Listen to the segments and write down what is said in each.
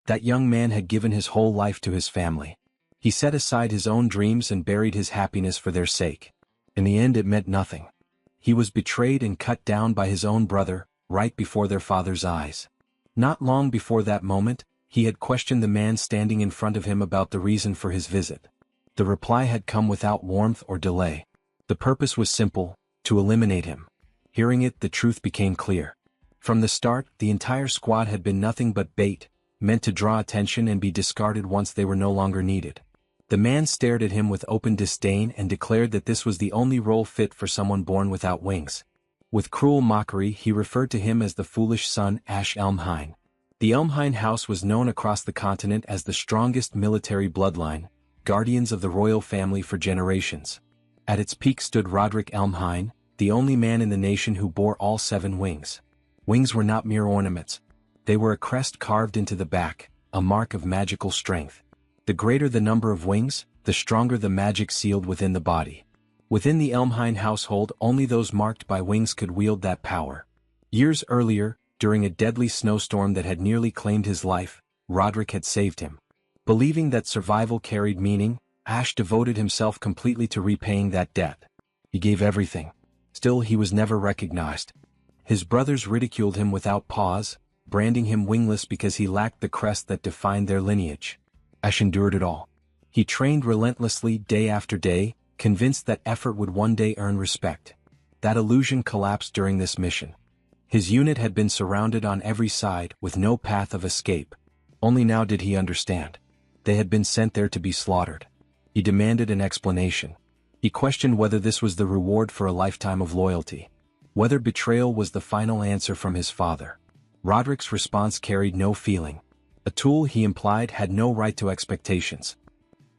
That young man had given his whole life to his family. He set aside his own dreams and buried his happiness for their sake. In the end it meant nothing. He was betrayed and cut down by his own brother, right before their father's eyes. Not long before that moment, he had questioned the man standing in front of him about the reason for his visit. The reply had come without warmth or delay. The purpose was simple: to eliminate him. Hearing it, the truth became clear. From the start, the entire squad had been nothing but bait, meant to draw attention and be discarded once they were no longer needed. The man stared at him with open disdain and declared that this was the only role fit for someone born without wings. With cruel mockery, he referred to him as the foolish son Ash Elmhine. The Elmhine house was known across the continent as the strongest military bloodline, guardians of the royal family for generations. At its peak stood Roderick Elmhine, the only man in the nation who bore all 7 wings. Wings were not mere ornaments. They were a crest carved into the back, a mark of magical strength. The greater the number of wings, the stronger the magic sealed within the body. Within the Elmhine household, only those marked by wings could wield that power. Years earlier, during a deadly snowstorm that had nearly claimed his life, Roderick had saved him. Believing that survival carried meaning, Ash devoted himself completely to repaying that debt. He gave everything. Still, he was never recognized. His brothers ridiculed him without pause, branding him wingless because he lacked the crest that defined their lineage. Ash endured it all. He trained relentlessly day after day, convinced that effort would one day earn respect. That illusion collapsed during this mission. His unit had been surrounded on every side with no path of escape. Only now did he understand. They had been sent there to be slaughtered. He demanded an explanation. He questioned whether this was the reward for a lifetime of loyalty. Whether betrayal was the final answer from his father. Roderick's response carried no feeling. A tool, he implied, had no right to expectations.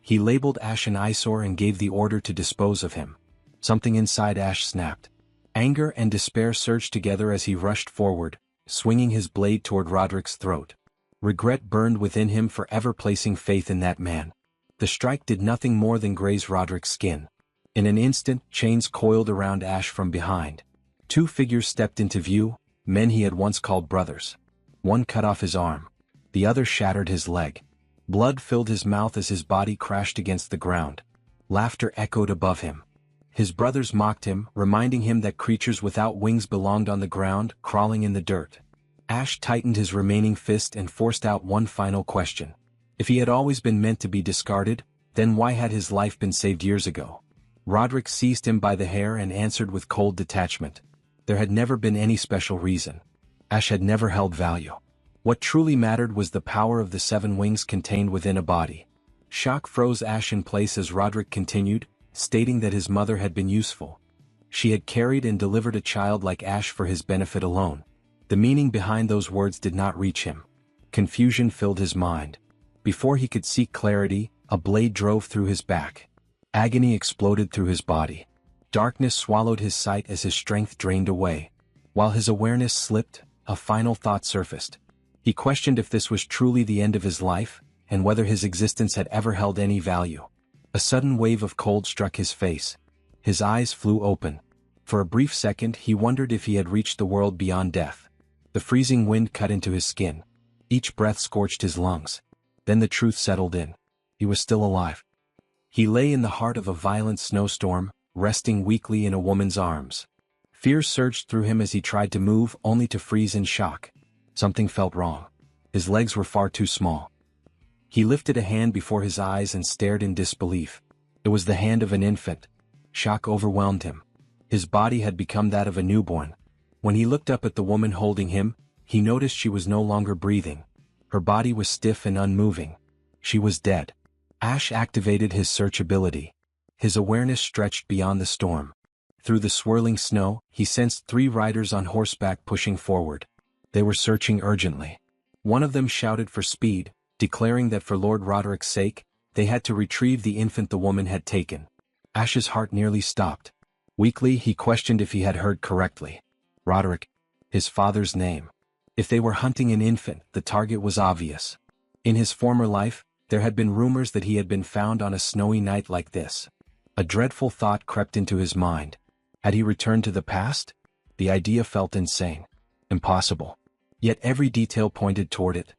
He labeled Ash an eyesore and gave the order to dispose of him. Something inside Ash snapped. Anger and despair surged together as he rushed forward, swinging his blade toward Roderick's throat. Regret burned within him for ever placing faith in that man. The strike did nothing more than graze Roderick's skin. In an instant, chains coiled around Ash from behind. 2 figures stepped into view, men he had once called brothers. One cut off his arm. The other shattered his leg. Blood filled his mouth as his body crashed against the ground. Laughter echoed above him. His brothers mocked him, reminding him that creatures without wings belonged on the ground, crawling in the dirt. Ash tightened his remaining fist and forced out one final question. If he had always been meant to be discarded, then why had his life been saved years ago? Roderick seized him by the hair and answered with cold detachment. There had never been any special reason. Ash had never held value. What truly mattered was the power of the 7 wings contained within a body. Shock froze Ash in place as Roderick continued, stating that his mother had been useful. She had carried and delivered a child like Ash for his benefit alone. The meaning behind those words did not reach him. Confusion filled his mind. Before he could seek clarity, a blade drove through his back. Agony exploded through his body. Darkness swallowed his sight as his strength drained away. While his awareness slipped, a final thought surfaced. He questioned if this was truly the end of his life, and whether his existence had ever held any value. A sudden wave of cold struck his face. His eyes flew open. For a brief second he wondered if he had reached the world beyond death. The freezing wind cut into his skin. Each breath scorched his lungs. Then the truth settled in. He was still alive. He lay in the heart of a violent snowstorm, resting weakly in a woman's arms. Fear surged through him as he tried to move, only to freeze in shock. Something felt wrong. His legs were far too small. He lifted a hand before his eyes and stared in disbelief. It was the hand of an infant. Shock overwhelmed him. His body had become that of a newborn. When he looked up at the woman holding him, he noticed she was no longer breathing. Her body was stiff and unmoving. She was dead. Ash activated his search ability. His awareness stretched beyond the storm. Through the swirling snow, he sensed 3 riders on horseback pushing forward. They were searching urgently. One of them shouted for speed, declaring that for Lord Roderick's sake, they had to retrieve the infant the woman had taken. Ash's heart nearly stopped. Weakly, he questioned if he had heard correctly. Roderick. His father's name. If they were hunting an infant, the target was obvious. In his former life, there had been rumors that he had been found on a snowy night like this. A dreadful thought crept into his mind. Had he returned to the past? The idea felt insane. Impossible. Yet every detail pointed toward it.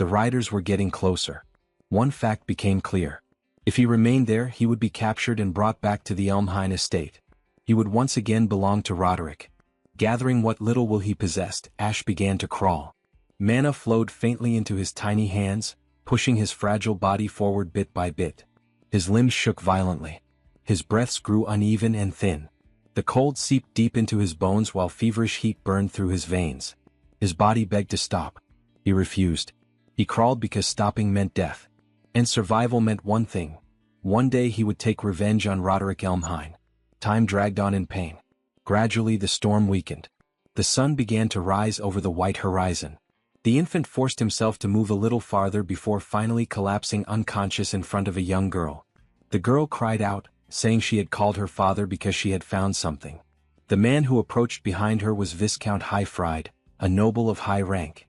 The riders were getting closer. One fact became clear. If he remained there, he would be captured and brought back to the Elmhine estate. He would once again belong to Roderick. Gathering what little will he possessed, Ash began to crawl. Mana flowed faintly into his tiny hands, pushing his fragile body forward bit by bit. His limbs shook violently. His breaths grew uneven and thin. The cold seeped deep into his bones while feverish heat burned through his veins. His body begged to stop. He refused. He crawled because stopping meant death. And survival meant one thing. One day he would take revenge on Roderick Elmhine. Time dragged on in pain. Gradually the storm weakened. The sun began to rise over the white horizon. The infant forced himself to move a little farther before finally collapsing unconscious in front of a young girl. The girl cried out, saying she had called her father because she had found something. The man who approached behind her was Viscount Highfried, a noble of high rank.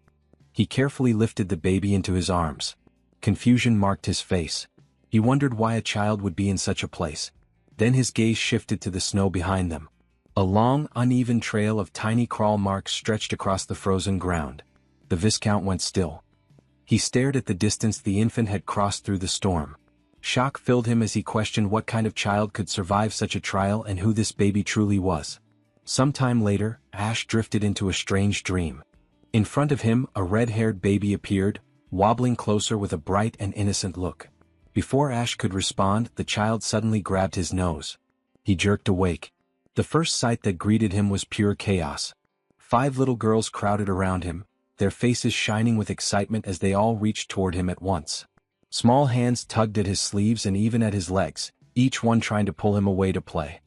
He carefully lifted the baby into his arms. Confusion marked his face. He wondered why a child would be in such a place. Then his gaze shifted to the snow behind them. A long, uneven trail of tiny crawl marks stretched across the frozen ground. The Viscount went still. He stared at the distance the infant had crossed through the storm. Shock filled him as he questioned what kind of child could survive such a trial and who this baby truly was. Sometime later, Ash drifted into a strange dream. In front of him, a red-haired baby appeared, wobbling closer with a bright and innocent look. Before Ash could respond, the child suddenly grabbed his nose. He jerked awake. The first sight that greeted him was pure chaos. 5 little girls crowded around him, their faces shining with excitement as they all reached toward him at once. Small hands tugged at his sleeves and even at his legs, each one trying to pull him away to play.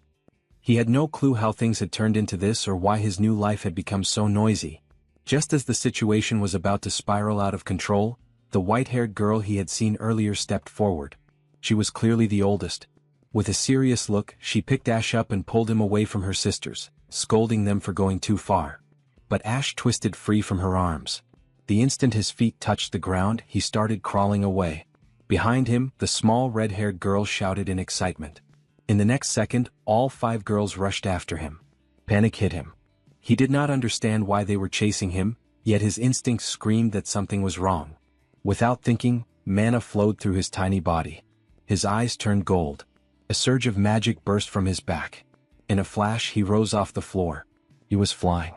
He had no clue how things had turned into this or why his new life had become so noisy. Just as the situation was about to spiral out of control, the white-haired girl he had seen earlier stepped forward. She was clearly the oldest. With a serious look, she picked Ash up and pulled him away from her sisters, scolding them for going too far. But Ash twisted free from her arms. The instant his feet touched the ground, he started crawling away. Behind him, the small red-haired girl shouted in excitement. In the next second, all 5 girls rushed after him. Panic hit him. He did not understand why they were chasing him, yet his instincts screamed that something was wrong. Without thinking, mana flowed through his tiny body. His eyes turned gold. A surge of magic burst from his back. In a flash, he rose off the floor. He was flying.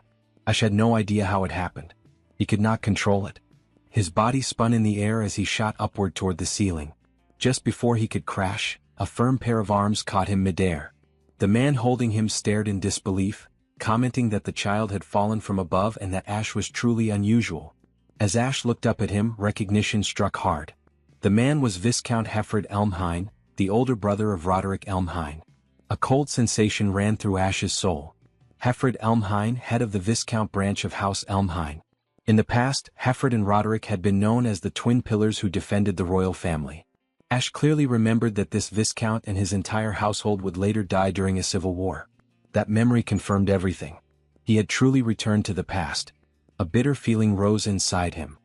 Ash had no idea how it happened. He could not control it. His body spun in the air as he shot upward toward the ceiling. Just before he could crash, a firm pair of arms caught him midair. The man holding him stared in disbelief, commenting that the child had fallen from above and that Ash was truly unusual. As Ash looked up at him, recognition struck hard. The man was Viscount Hefford Elmhine, the older brother of Roderick Elmhine. A cold sensation ran through Ash's soul. Hefford Elmhine, head of the Viscount branch of House Elmhine. In the past, Hefford and Roderick had been known as the twin pillars who defended the royal family. Ash clearly remembered that this Viscount and his entire household would later die during a civil war. That memory confirmed everything. He had truly returned to the past. A bitter feeling rose inside him.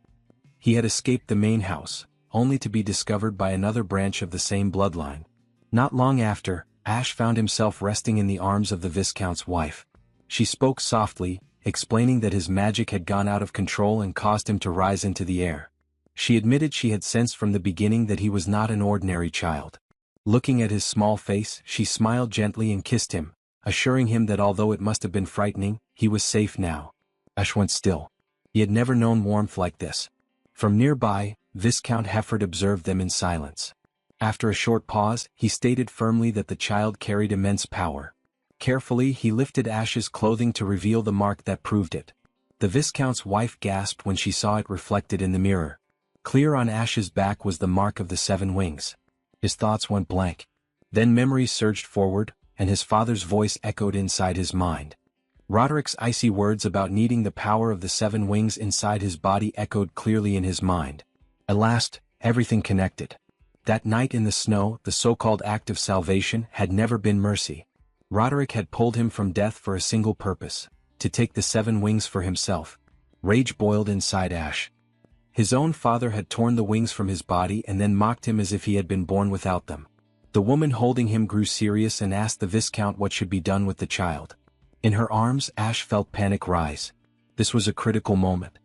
He had escaped the main house, only to be discovered by another branch of the same bloodline. Not long after, Ash found himself resting in the arms of the Viscount's wife. She spoke softly, explaining that his magic had gone out of control and caused him to rise into the air. She admitted she had sensed from the beginning that he was not an ordinary child. Looking at his small face, she smiled gently and kissed him, assuring him that although it must have been frightening, he was safe now. Ash went still. He had never known warmth like this. From nearby, Viscount Hefford observed them in silence. After a short pause, he stated firmly that the child carried immense power. Carefully, he lifted Ash's clothing to reveal the mark that proved it. The Viscount's wife gasped when she saw it reflected in the mirror. Clear on Ash's back was the mark of the 7 wings. His thoughts went blank. Then memories surged forward, and his father's voice echoed inside his mind. Roderick's icy words about needing the power of the 7 wings inside his body echoed clearly in his mind. At last, everything connected. That night in the snow, the so-called act of salvation had never been mercy. Roderick had pulled him from death for a single purpose, to take the 7 wings for himself. Rage boiled inside Ash. His own father had torn the wings from his body and then mocked him as if he had been born without them. The woman holding him grew serious and asked the Viscount what should be done with the child. In her arms, Ash felt panic rise. This was a critical moment.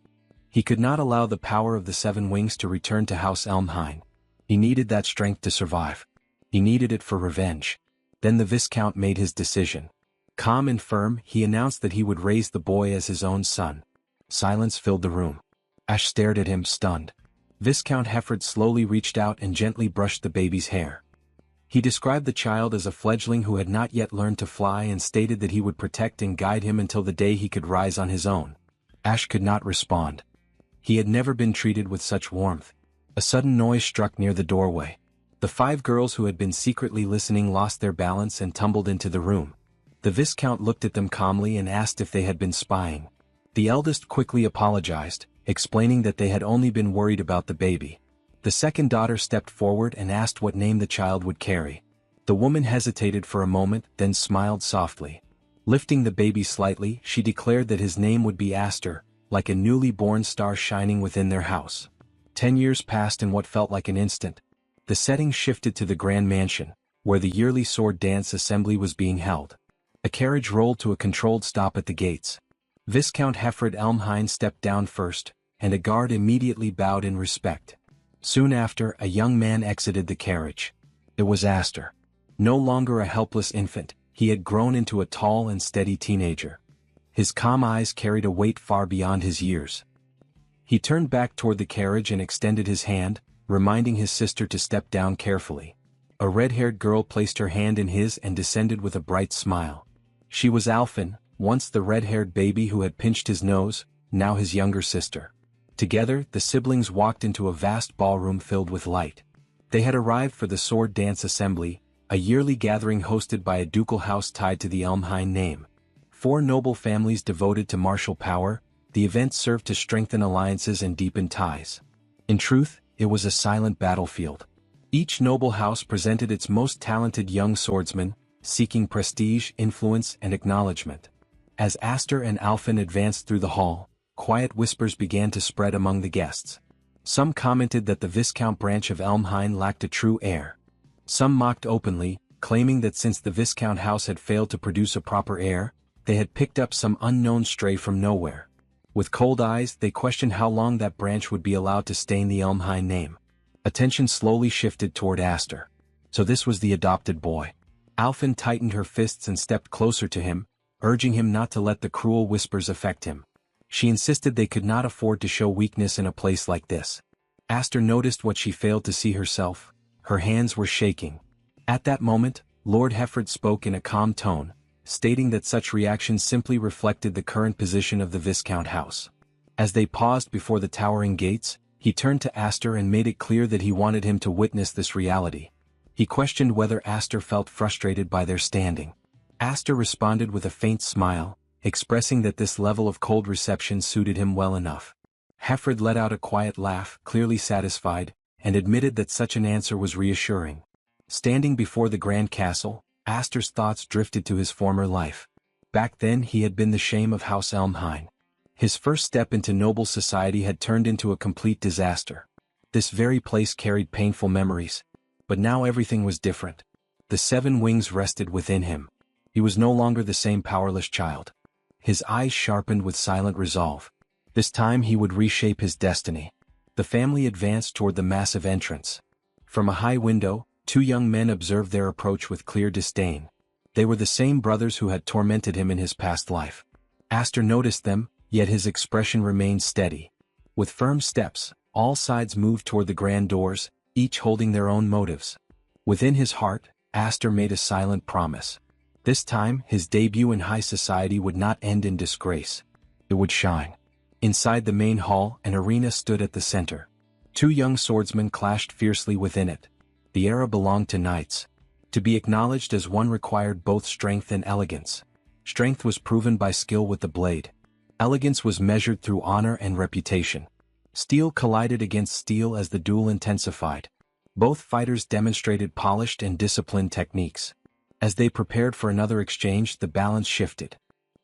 He could not allow the power of the 7 wings to return to House Elmhine. He needed that strength to survive. He needed it for revenge. Then the Viscount made his decision. Calm and firm, he announced that he would raise the boy as his own son. Silence filled the room. Ash stared at him, stunned. Viscount Hefford slowly reached out and gently brushed the baby's hair. He described the child as a fledgling who had not yet learned to fly and stated that he would protect and guide him until the day he could rise on his own. Ash could not respond. He had never been treated with such warmth. A sudden noise struck near the doorway. The 5 girls who had been secretly listening lost their balance and tumbled into the room. The Viscount looked at them calmly and asked if they had been spying. The eldest quickly apologized, explaining that they had only been worried about the baby. The second daughter stepped forward and asked what name the child would carry. The woman hesitated for a moment, then smiled softly. Lifting the baby slightly, she declared that his name would be Aster, like a newly born star shining within their house. 10 years passed in what felt like an instant. The setting shifted to the Grand Mansion, where the yearly sword dance assembly was being held. A carriage rolled to a controlled stop at the gates. Viscount Hefford Elmhine stepped down first, and a guard immediately bowed in respect. Soon after, a young man exited the carriage. It was Aster. No longer a helpless infant, he had grown into a tall and steady teenager. His calm eyes carried a weight far beyond his years. He turned back toward the carriage and extended his hand, reminding his sister to step down carefully. A red-haired girl placed her hand in his and descended with a bright smile. She was Alphen, once the red-haired baby who had pinched his nose, now his younger sister. Together, the siblings walked into a vast ballroom filled with light. They had arrived for the Sword Dance Assembly, a yearly gathering hosted by a ducal house tied to the Elmhine name. 4 noble families devoted to martial power, the event served to strengthen alliances and deepen ties. In truth, it was a silent battlefield. Each noble house presented its most talented young swordsmen, seeking prestige, influence, and acknowledgement. As Aster and Alphen advanced through the hall, quiet whispers began to spread among the guests. Some commented that the Viscount branch of Elmhine lacked a true heir. Some mocked openly, claiming that since the Viscount house had failed to produce a proper heir, they had picked up some unknown stray from nowhere. With cold eyes, they questioned how long that branch would be allowed to stain the Elmhine name. Attention slowly shifted toward Aster. So this was the adopted boy. Alphen tightened her fists and stepped closer to him, urging him not to let the cruel whispers affect him. She insisted they could not afford to show weakness in a place like this. Aster noticed what she failed to see herself. Her hands were shaking. At that moment, Lord Hefford spoke in a calm tone, stating that such reactions simply reflected the current position of the Viscount house. As they paused before the towering gates, he turned to Aster and made it clear that he wanted him to witness this reality. He questioned whether Aster felt frustrated by their standing. Aster responded with a faint smile, expressing that this level of cold reception suited him well enough. Hefford let out a quiet laugh, clearly satisfied, and admitted that such an answer was reassuring. Standing before the grand castle, Aster's thoughts drifted to his former life. Back then he had been the shame of House Elmhine. His first step into noble society had turned into a complete disaster. This very place carried painful memories. But now everything was different. The 7 wings rested within him. He was no longer the same powerless child. His eyes sharpened with silent resolve. This time he would reshape his destiny. The family advanced toward the massive entrance. From a high window, 2 young men observed their approach with clear disdain. They were the same brothers who had tormented him in his past life. Aster noticed them, yet his expression remained steady. With firm steps, all sides moved toward the grand doors, each holding their own motives. Within his heart, Aster made a silent promise. This time, his debut in high society would not end in disgrace. It would shine. Inside the main hall, an arena stood at the center. 2 young swordsmen clashed fiercely within it. The era belonged to knights. To be acknowledged as one required both strength and elegance. Strength was proven by skill with the blade. Elegance was measured through honor and reputation. Steel collided against steel as the duel intensified. Both fighters demonstrated polished and disciplined techniques. As they prepared for another exchange, the balance shifted.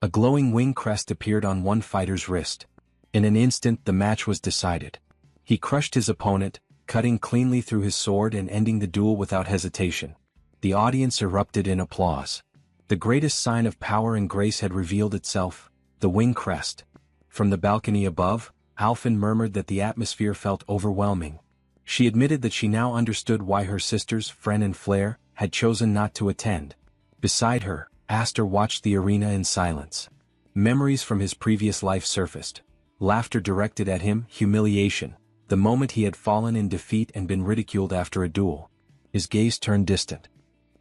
A glowing wing crest appeared on one fighter's wrist. In an instant, the match was decided. He crushed his opponent, cutting cleanly through his sword and ending the duel without hesitation. The audience erupted in applause. The greatest sign of power and grace had revealed itself, the wing crest. From the balcony above, Alphen murmured that the atmosphere felt overwhelming. She admitted that she now understood why her sisters, Fren and Flare, had chosen not to attend. Beside her, Aster watched the arena in silence. Memories from his previous life surfaced. Laughter directed at him, humiliation, the moment he had fallen in defeat and been ridiculed after a duel. His gaze turned distant.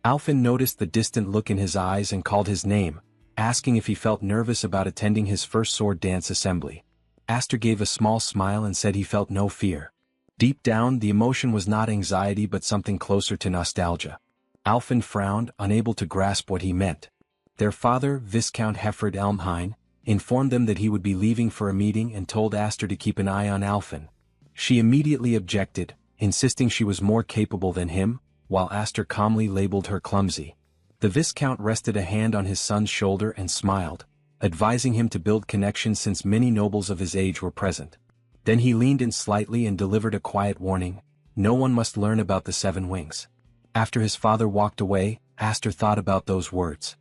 Alphen noticed the distant look in his eyes and called his name, asking if he felt nervous about attending his first sword dance assembly. Aster gave a small smile and said he felt no fear. Deep down, the emotion was not anxiety but something closer to nostalgia. Alphen frowned, unable to grasp what he meant. Their father, Viscount Hefford Elmhine, informed them that he would be leaving for a meeting and told Aster to keep an eye on Alphen. She immediately objected, insisting she was more capable than him, while Aster calmly labeled her clumsy. The Viscount rested a hand on his son's shoulder and smiled, advising him to build connections since many nobles of his age were present. Then he leaned in slightly and delivered a quiet warning: no one must learn about the Seven Wings. After his father walked away, Aster thought about those words.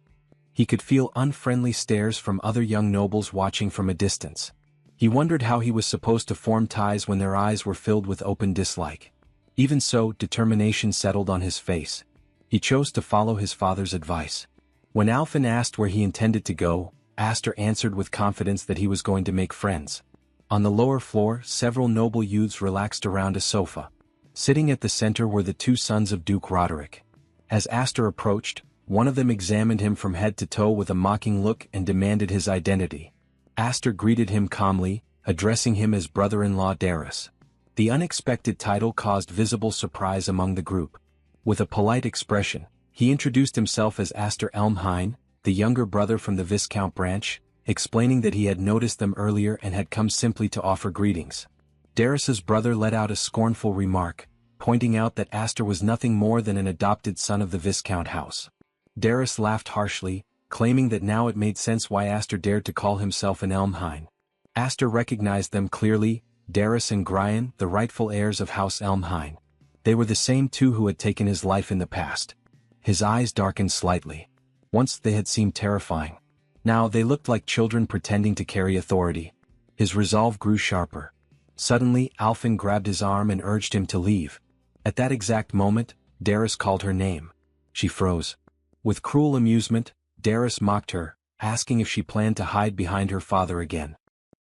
He could feel unfriendly stares from other young nobles watching from a distance. He wondered how he was supposed to form ties when their eyes were filled with open dislike. Even so, determination settled on his face. He chose to follow his father's advice. When Alphen asked where he intended to go, Aster answered with confidence that he was going to make friends. On the lower floor, several noble youths relaxed around a sofa. Sitting at the center were the two sons of Duke Roderick. As Aster approached, one of them examined him from head to toe with a mocking look and demanded his identity. Aster greeted him calmly, addressing him as brother-in-law Darius. The unexpected title caused visible surprise among the group. With a polite expression, he introduced himself as Aster Elmhine, the younger brother from the Viscount branch, explaining that he had noticed them earlier and had come simply to offer greetings. Darius's brother let out a scornful remark, pointing out that Aster was nothing more than an adopted son of the Viscount house. Darius laughed harshly, claiming that now it made sense why Aster dared to call himself an Elmhine. Aster recognized them clearly: Darius and Gryan, the rightful heirs of House Elmhine. They were the same two who had taken his life in the past. His eyes darkened slightly. Once they had seemed terrifying. Now they looked like children pretending to carry authority. His resolve grew sharper. Suddenly, Alphen grabbed his arm and urged him to leave. At that exact moment, Darius called her name. She froze. With cruel amusement, Darius mocked her, asking if she planned to hide behind her father again.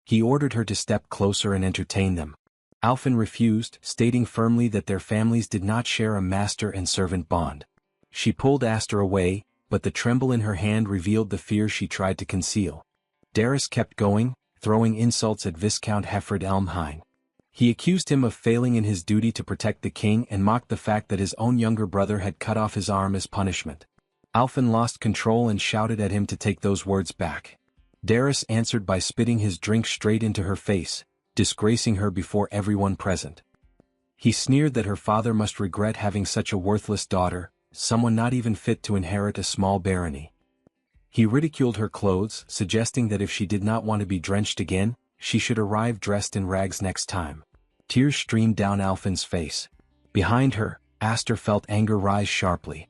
He ordered her to step closer and entertain them. Alphen refused, stating firmly that their families did not share a master and servant bond. She pulled Aster away, but the tremble in her hand revealed the fear she tried to conceal. Darius kept going, throwing insults at Viscount Hefford Elmhine. He accused him of failing in his duty to protect the king and mocked the fact that his own younger brother had cut off his arm as punishment. Alphen lost control and shouted at him to take those words back. Darius answered by spitting his drink straight into her face, disgracing her before everyone present. He sneered that her father must regret having such a worthless daughter, someone not even fit to inherit a small barony. He ridiculed her clothes, suggesting that if she did not want to be drenched again, she should arrive dressed in rags next time. Tears streamed down Alphen's face. Behind her, Aster felt anger rise sharply.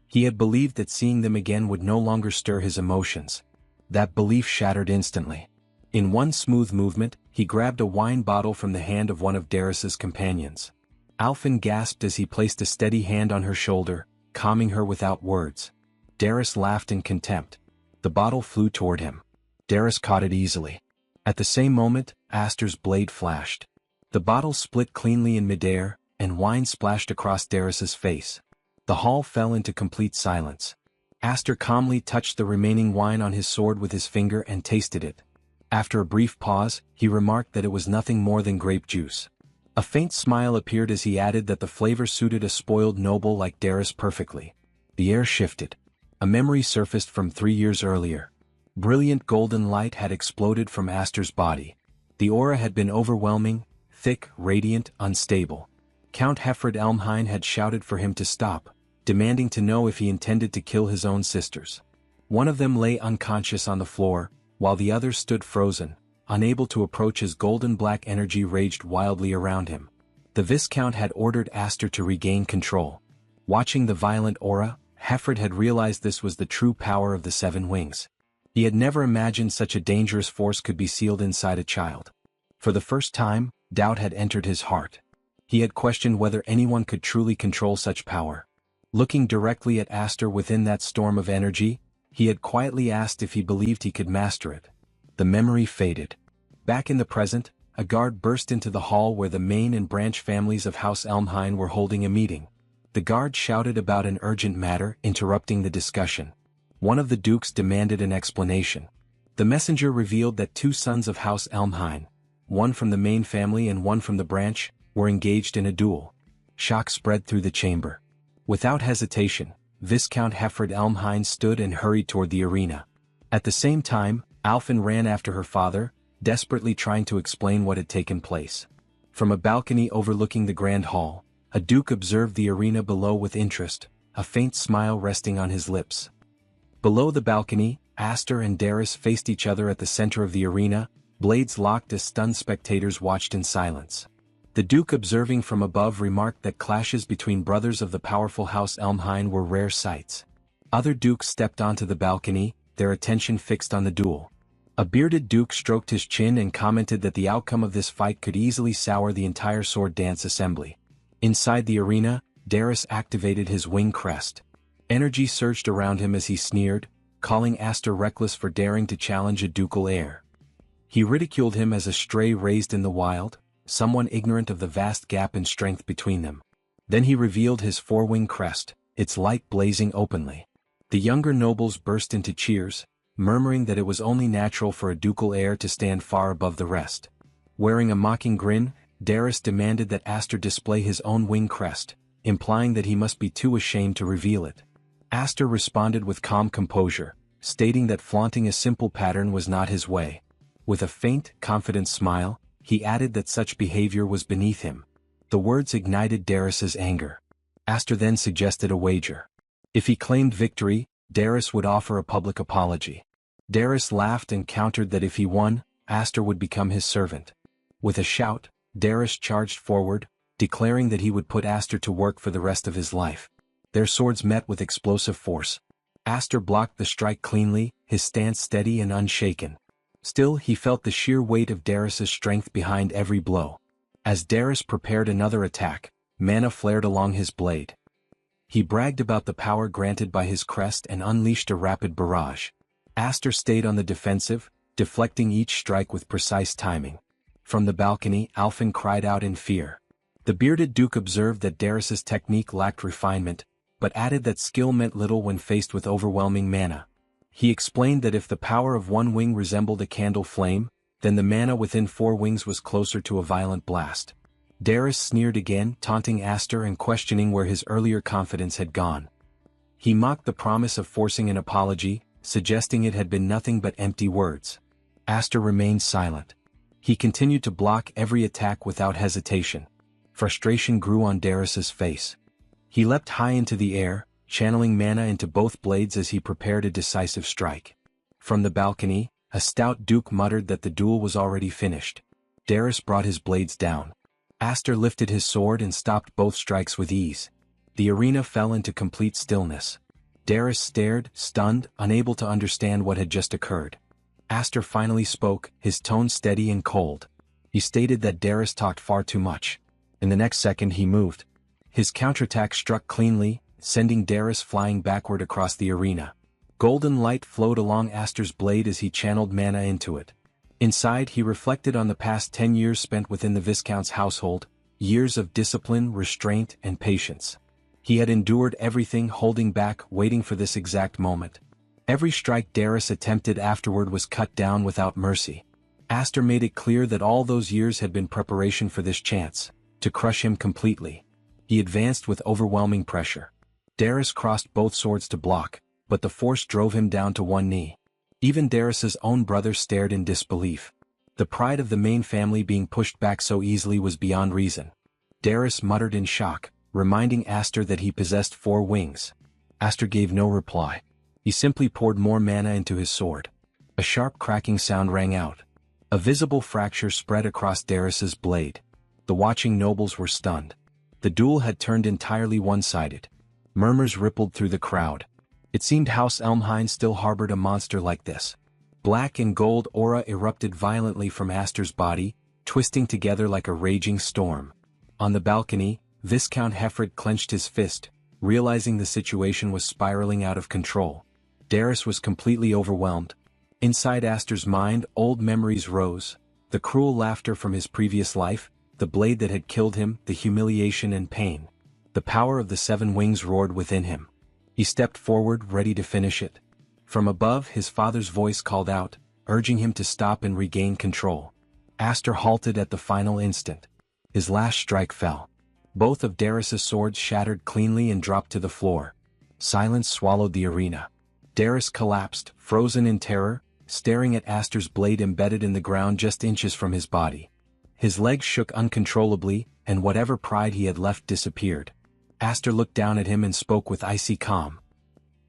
He had believed that seeing them again would no longer stir his emotions. That belief shattered instantly. In one smooth movement, he grabbed a wine bottle from the hand of one of Darius's companions. Alphen gasped as he placed a steady hand on her shoulder, calming her without words. Darius laughed in contempt. The bottle flew toward him. Darius caught it easily. At the same moment, Aster's blade flashed. The bottle split cleanly in midair, and wine splashed across Darius's face. The hall fell into complete silence. Aster calmly touched the remaining wine on his sword with his finger and tasted it. After a brief pause, he remarked that it was nothing more than grape juice. A faint smile appeared as he added that the flavor suited a spoiled noble like Darius perfectly. The air shifted. A memory surfaced from 3 years earlier. Brilliant golden light had exploded from Aster's body. The aura had been overwhelming, thick, radiant, unstable. Count Hefford Elmhine had shouted for him to stop, demanding to know if he intended to kill his own sisters. One of them lay unconscious on the floor, while the others stood frozen, unable to approach as golden-black energy raged wildly around him. The Viscount had ordered Aster to regain control. Watching the violent aura, Hefford had realized this was the true power of the Seven Wings. He had never imagined such a dangerous force could be sealed inside a child. For the first time, doubt had entered his heart. He had questioned whether anyone could truly control such power. Looking directly at Aster within that storm of energy, he had quietly asked if he believed he could master it. The memory faded. Back in the present, a guard burst into the hall where the main and branch families of House Elmhain were holding a meeting. The guard shouted about an urgent matter, interrupting the discussion. One of the dukes demanded an explanation. The messenger revealed that two sons of House Elmhain, one from the main family and one from the branch, were engaged in a duel. Shock spread through the chamber. Without hesitation, Viscount Hefford Elmhain stood and hurried toward the arena. At the same time, Alphen ran after her father, desperately trying to explain what had taken place. From a balcony overlooking the grand hall, a duke observed the arena below with interest, a faint smile resting on his lips. Below the balcony, Aster and Darius faced each other at the center of the arena, blades locked as stunned spectators watched in silence. The duke observing from above remarked that clashes between brothers of the powerful House Elmhain were rare sights. Other dukes stepped onto the balcony, their attention fixed on the duel. A bearded duke stroked his chin and commented that the outcome of this fight could easily sour the entire sword dance assembly. Inside the arena, Darius activated his wing crest. Energy surged around him as he sneered, calling Aster reckless for daring to challenge a ducal heir. He ridiculed him as a stray raised in the wild, someone ignorant of the vast gap in strength between them. Then he revealed his four-wing crest, its light blazing openly. The younger nobles burst into cheers, murmuring that it was only natural for a ducal heir to stand far above the rest. Wearing a mocking grin, Darius demanded that Aster display his own wing crest, implying that he must be too ashamed to reveal it. Aster responded with calm composure, stating that flaunting a simple pattern was not his way. With a faint, confident smile, he added that such behavior was beneath him. The words ignited Darius's anger. Aster then suggested a wager. If he claimed victory, Darius would offer a public apology. Darius laughed and countered that if he won, Aster would become his servant. With a shout, Darius charged forward, declaring that he would put Aster to work for the rest of his life. Their swords met with explosive force. Aster blocked the strike cleanly, his stance steady and unshaken. Still, he felt the sheer weight of Darius's strength behind every blow. As Darius prepared another attack, mana flared along his blade. He bragged about the power granted by his crest and unleashed a rapid barrage. Aster stayed on the defensive, deflecting each strike with precise timing. From the balcony, Alphen cried out in fear. The bearded duke observed that Darius's technique lacked refinement, but added that skill meant little when faced with overwhelming mana. He explained that if the power of one wing resembled a candle flame, then the mana within four wings was closer to a violent blast. Darius sneered again, taunting Aster and questioning where his earlier confidence had gone. He mocked the promise of forcing an apology, suggesting it had been nothing but empty words. Aster remained silent. He continued to block every attack without hesitation. Frustration grew on Darius's face. He leapt high into the air, channeling mana into both blades as he prepared a decisive strike. From the balcony, a stout duke muttered that the duel was already finished. Darius brought his blades down. Aster lifted his sword and stopped both strikes with ease. The arena fell into complete stillness. Darius stared, stunned, unable to understand what had just occurred. Aster finally spoke, his tone steady and cold. He stated that Darius talked far too much. In the next second he moved. His counterattack struck cleanly, sending Darius flying backward across the arena. Golden light flowed along Aster's blade as he channeled mana into it. Inside he reflected on the past 10 years spent within the Viscount's household, years of discipline, restraint, and patience. He had endured everything, holding back, waiting for this exact moment. Every strike Darius attempted afterward was cut down without mercy. Aster made it clear that all those years had been preparation for this chance, to crush him completely. He advanced with overwhelming pressure. Darius crossed both swords to block, but the force drove him down to one knee. Even Darius's own brother stared in disbelief. The pride of the main family being pushed back so easily was beyond reason. Darius muttered in shock, reminding Aster that he possessed four wings. Aster gave no reply. He simply poured more mana into his sword. A sharp cracking sound rang out. A visible fracture spread across Darius's blade. The watching nobles were stunned. The duel had turned entirely one-sided. Murmurs rippled through the crowd. It seemed House Elmhain still harbored a monster like this. Black and gold aura erupted violently from Aster's body, twisting together like a raging storm. On the balcony, Viscount Hefred clenched his fist, realizing the situation was spiraling out of control. Darius was completely overwhelmed. Inside Aster's mind, old memories rose, the cruel laughter from his previous life, the blade that had killed him, the humiliation and pain. The power of the 7 wings roared within him. He stepped forward, ready to finish it. From above, his father's voice called out, urging him to stop and regain control. Aster halted at the final instant. His last strike fell. Both of Darius's swords shattered cleanly and dropped to the floor. Silence swallowed the arena. Darius collapsed, frozen in terror, staring at Aster's blade embedded in the ground just inches from his body. His legs shook uncontrollably, and whatever pride he had left disappeared. Aster looked down at him and spoke with icy calm.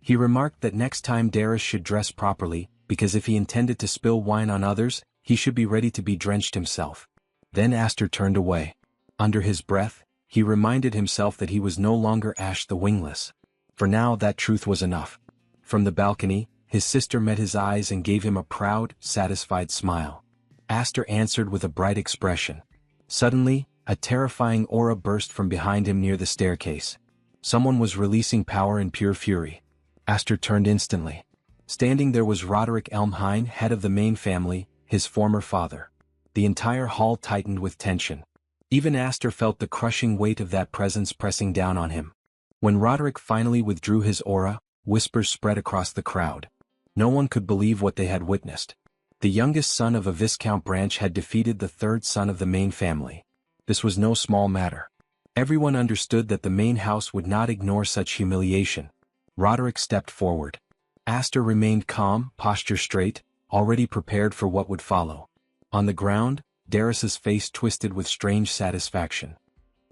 He remarked that next time Darius should dress properly, because if he intended to spill wine on others, he should be ready to be drenched himself. Then Aster turned away. Under his breath, he reminded himself that he was no longer Ash the Wingless. For now that truth was enough. From the balcony, his sister met his eyes and gave him a proud, satisfied smile. Aster answered with a bright expression. Suddenly, a terrifying aura burst from behind him near the staircase. Someone was releasing power in pure fury. Aster turned instantly. Standing there was Roderick Elmhine, head of the main family, his former father. The entire hall tightened with tension. Even Aster felt the crushing weight of that presence pressing down on him. When Roderick finally withdrew his aura, whispers spread across the crowd. No one could believe what they had witnessed. The youngest son of a Viscount branch had defeated the third son of the main family. This was no small matter. Everyone understood that the main house would not ignore such humiliation. Roderick stepped forward. Aster remained calm, posture straight, already prepared for what would follow. On the ground, Darius's face twisted with strange satisfaction.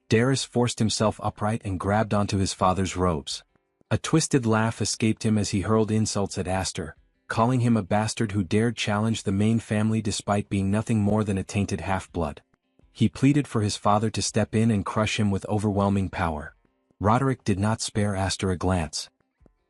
Darius forced himself upright and grabbed onto his father's robes. A twisted laugh escaped him as he hurled insults at Aster, calling him a bastard who dared challenge the main family despite being nothing more than a tainted half-blood. He pleaded for his father to step in and crush him with overwhelming power. Roderick did not spare Aster a glance.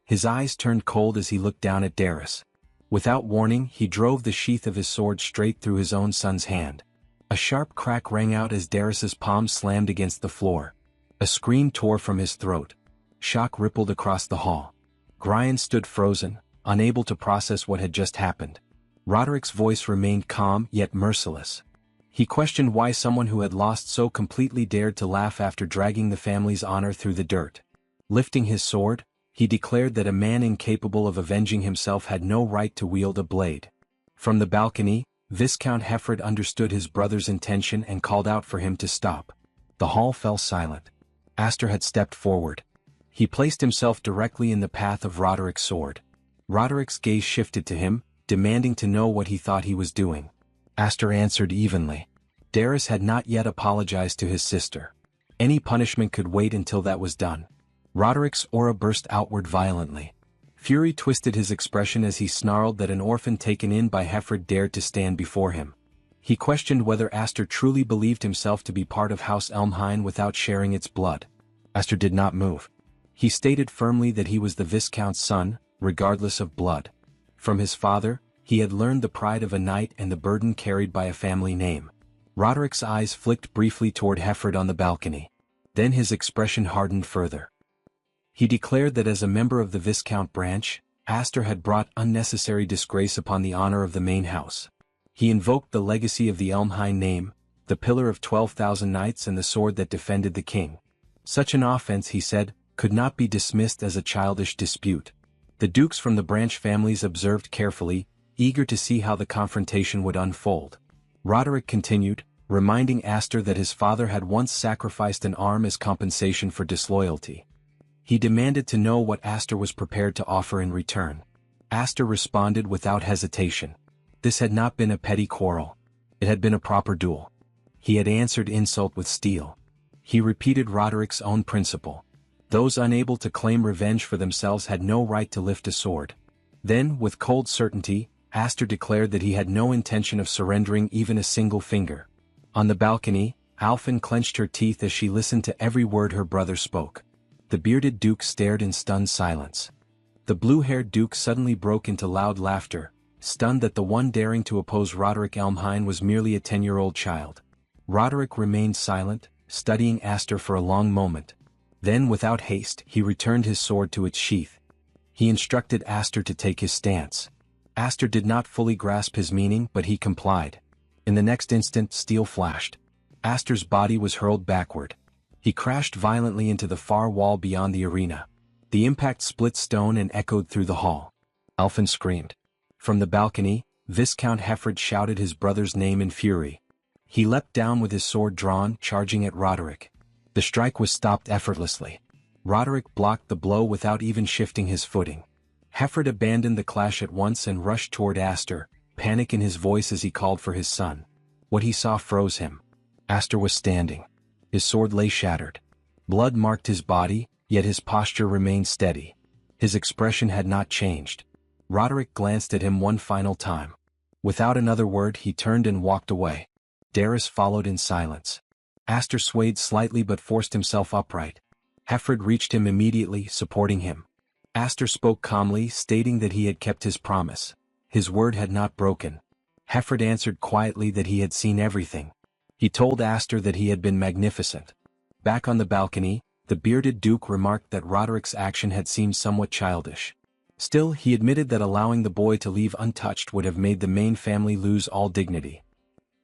His eyes turned cold as he looked down at Darius. Without warning, he drove the sheath of his sword straight through his own son's hand. A sharp crack rang out as Darius's palm slammed against the floor. A scream tore from his throat. Shock rippled across the hall. Grian stood frozen, unable to process what had just happened. Roderick's voice remained calm yet merciless. He questioned why someone who had lost so completely dared to laugh after dragging the family's honor through the dirt. Lifting his sword, he declared that a man incapable of avenging himself had no right to wield a blade. From the balcony, Viscount Hefred understood his brother's intention and called out for him to stop. The hall fell silent. Aster had stepped forward. He placed himself directly in the path of Roderick's sword. Roderick's gaze shifted to him, demanding to know what he thought he was doing. Aster answered evenly. Darius had not yet apologized to his sister. Any punishment could wait until that was done. Roderick's aura burst outward violently. Fury twisted his expression as he snarled that an orphan taken in by Hefred dared to stand before him. He questioned whether Aster truly believed himself to be part of House Elmhine without sharing its blood. Aster did not move. He stated firmly that he was the Viscount's son, regardless of blood. From his father, he had learned the pride of a knight and the burden carried by a family name. Roderick's eyes flicked briefly toward Hefred on the balcony. Then his expression hardened further. He declared that as a member of the Viscount branch, Aster had brought unnecessary disgrace upon the honor of the main house. He invoked the legacy of the Elmhine name, the pillar of 12,000 knights and the sword that defended the king. Such an offense, he said, could not be dismissed as a childish dispute. The dukes from the branch families observed carefully, eager to see how the confrontation would unfold. Roderick continued, reminding Aster that his father had once sacrificed an arm as compensation for disloyalty. He demanded to know what Aster was prepared to offer in return. Aster responded without hesitation. This had not been a petty quarrel. It had been a proper duel. He had answered insult with steel. He repeated Roderick's own principle. Those unable to claim revenge for themselves had no right to lift a sword. Then, with cold certainty, Aster declared that he had no intention of surrendering even a single finger. On the balcony, Alphen clenched her teeth as she listened to every word her brother spoke. The bearded duke stared in stunned silence. The blue-haired duke suddenly broke into loud laughter, stunned that the one daring to oppose Roderick Elmhine was merely a 10-year-old child. Roderick remained silent, studying Aster for a long moment. Then without haste he returned his sword to its sheath. He instructed Aster to take his stance. Aster did not fully grasp his meaning, but he complied. In the next instant steel flashed. Aster's body was hurled backward. He crashed violently into the far wall beyond the arena. The impact split stone and echoed through the hall. Alfin screamed. From the balcony, Viscount Hefford shouted his brother's name in fury. He leapt down with his sword drawn, charging at Roderick. The strike was stopped effortlessly. Roderick blocked the blow without even shifting his footing. Hefford abandoned the clash at once and rushed toward Aster, panic in his voice as he called for his son. What he saw froze him. Aster was standing. His sword lay shattered. Blood marked his body, yet his posture remained steady. His expression had not changed. Roderick glanced at him one final time. Without another word he turned and walked away. Darius followed in silence. Aster swayed slightly but forced himself upright. Hefford reached him immediately, supporting him. Aster spoke calmly, stating that he had kept his promise. His word had not broken. Hefford answered quietly that he had seen everything. He told Aster that he had been magnificent. Back on the balcony, the bearded duke remarked that Roderick's action had seemed somewhat childish. Still, he admitted that allowing the boy to leave untouched would have made the main family lose all dignity.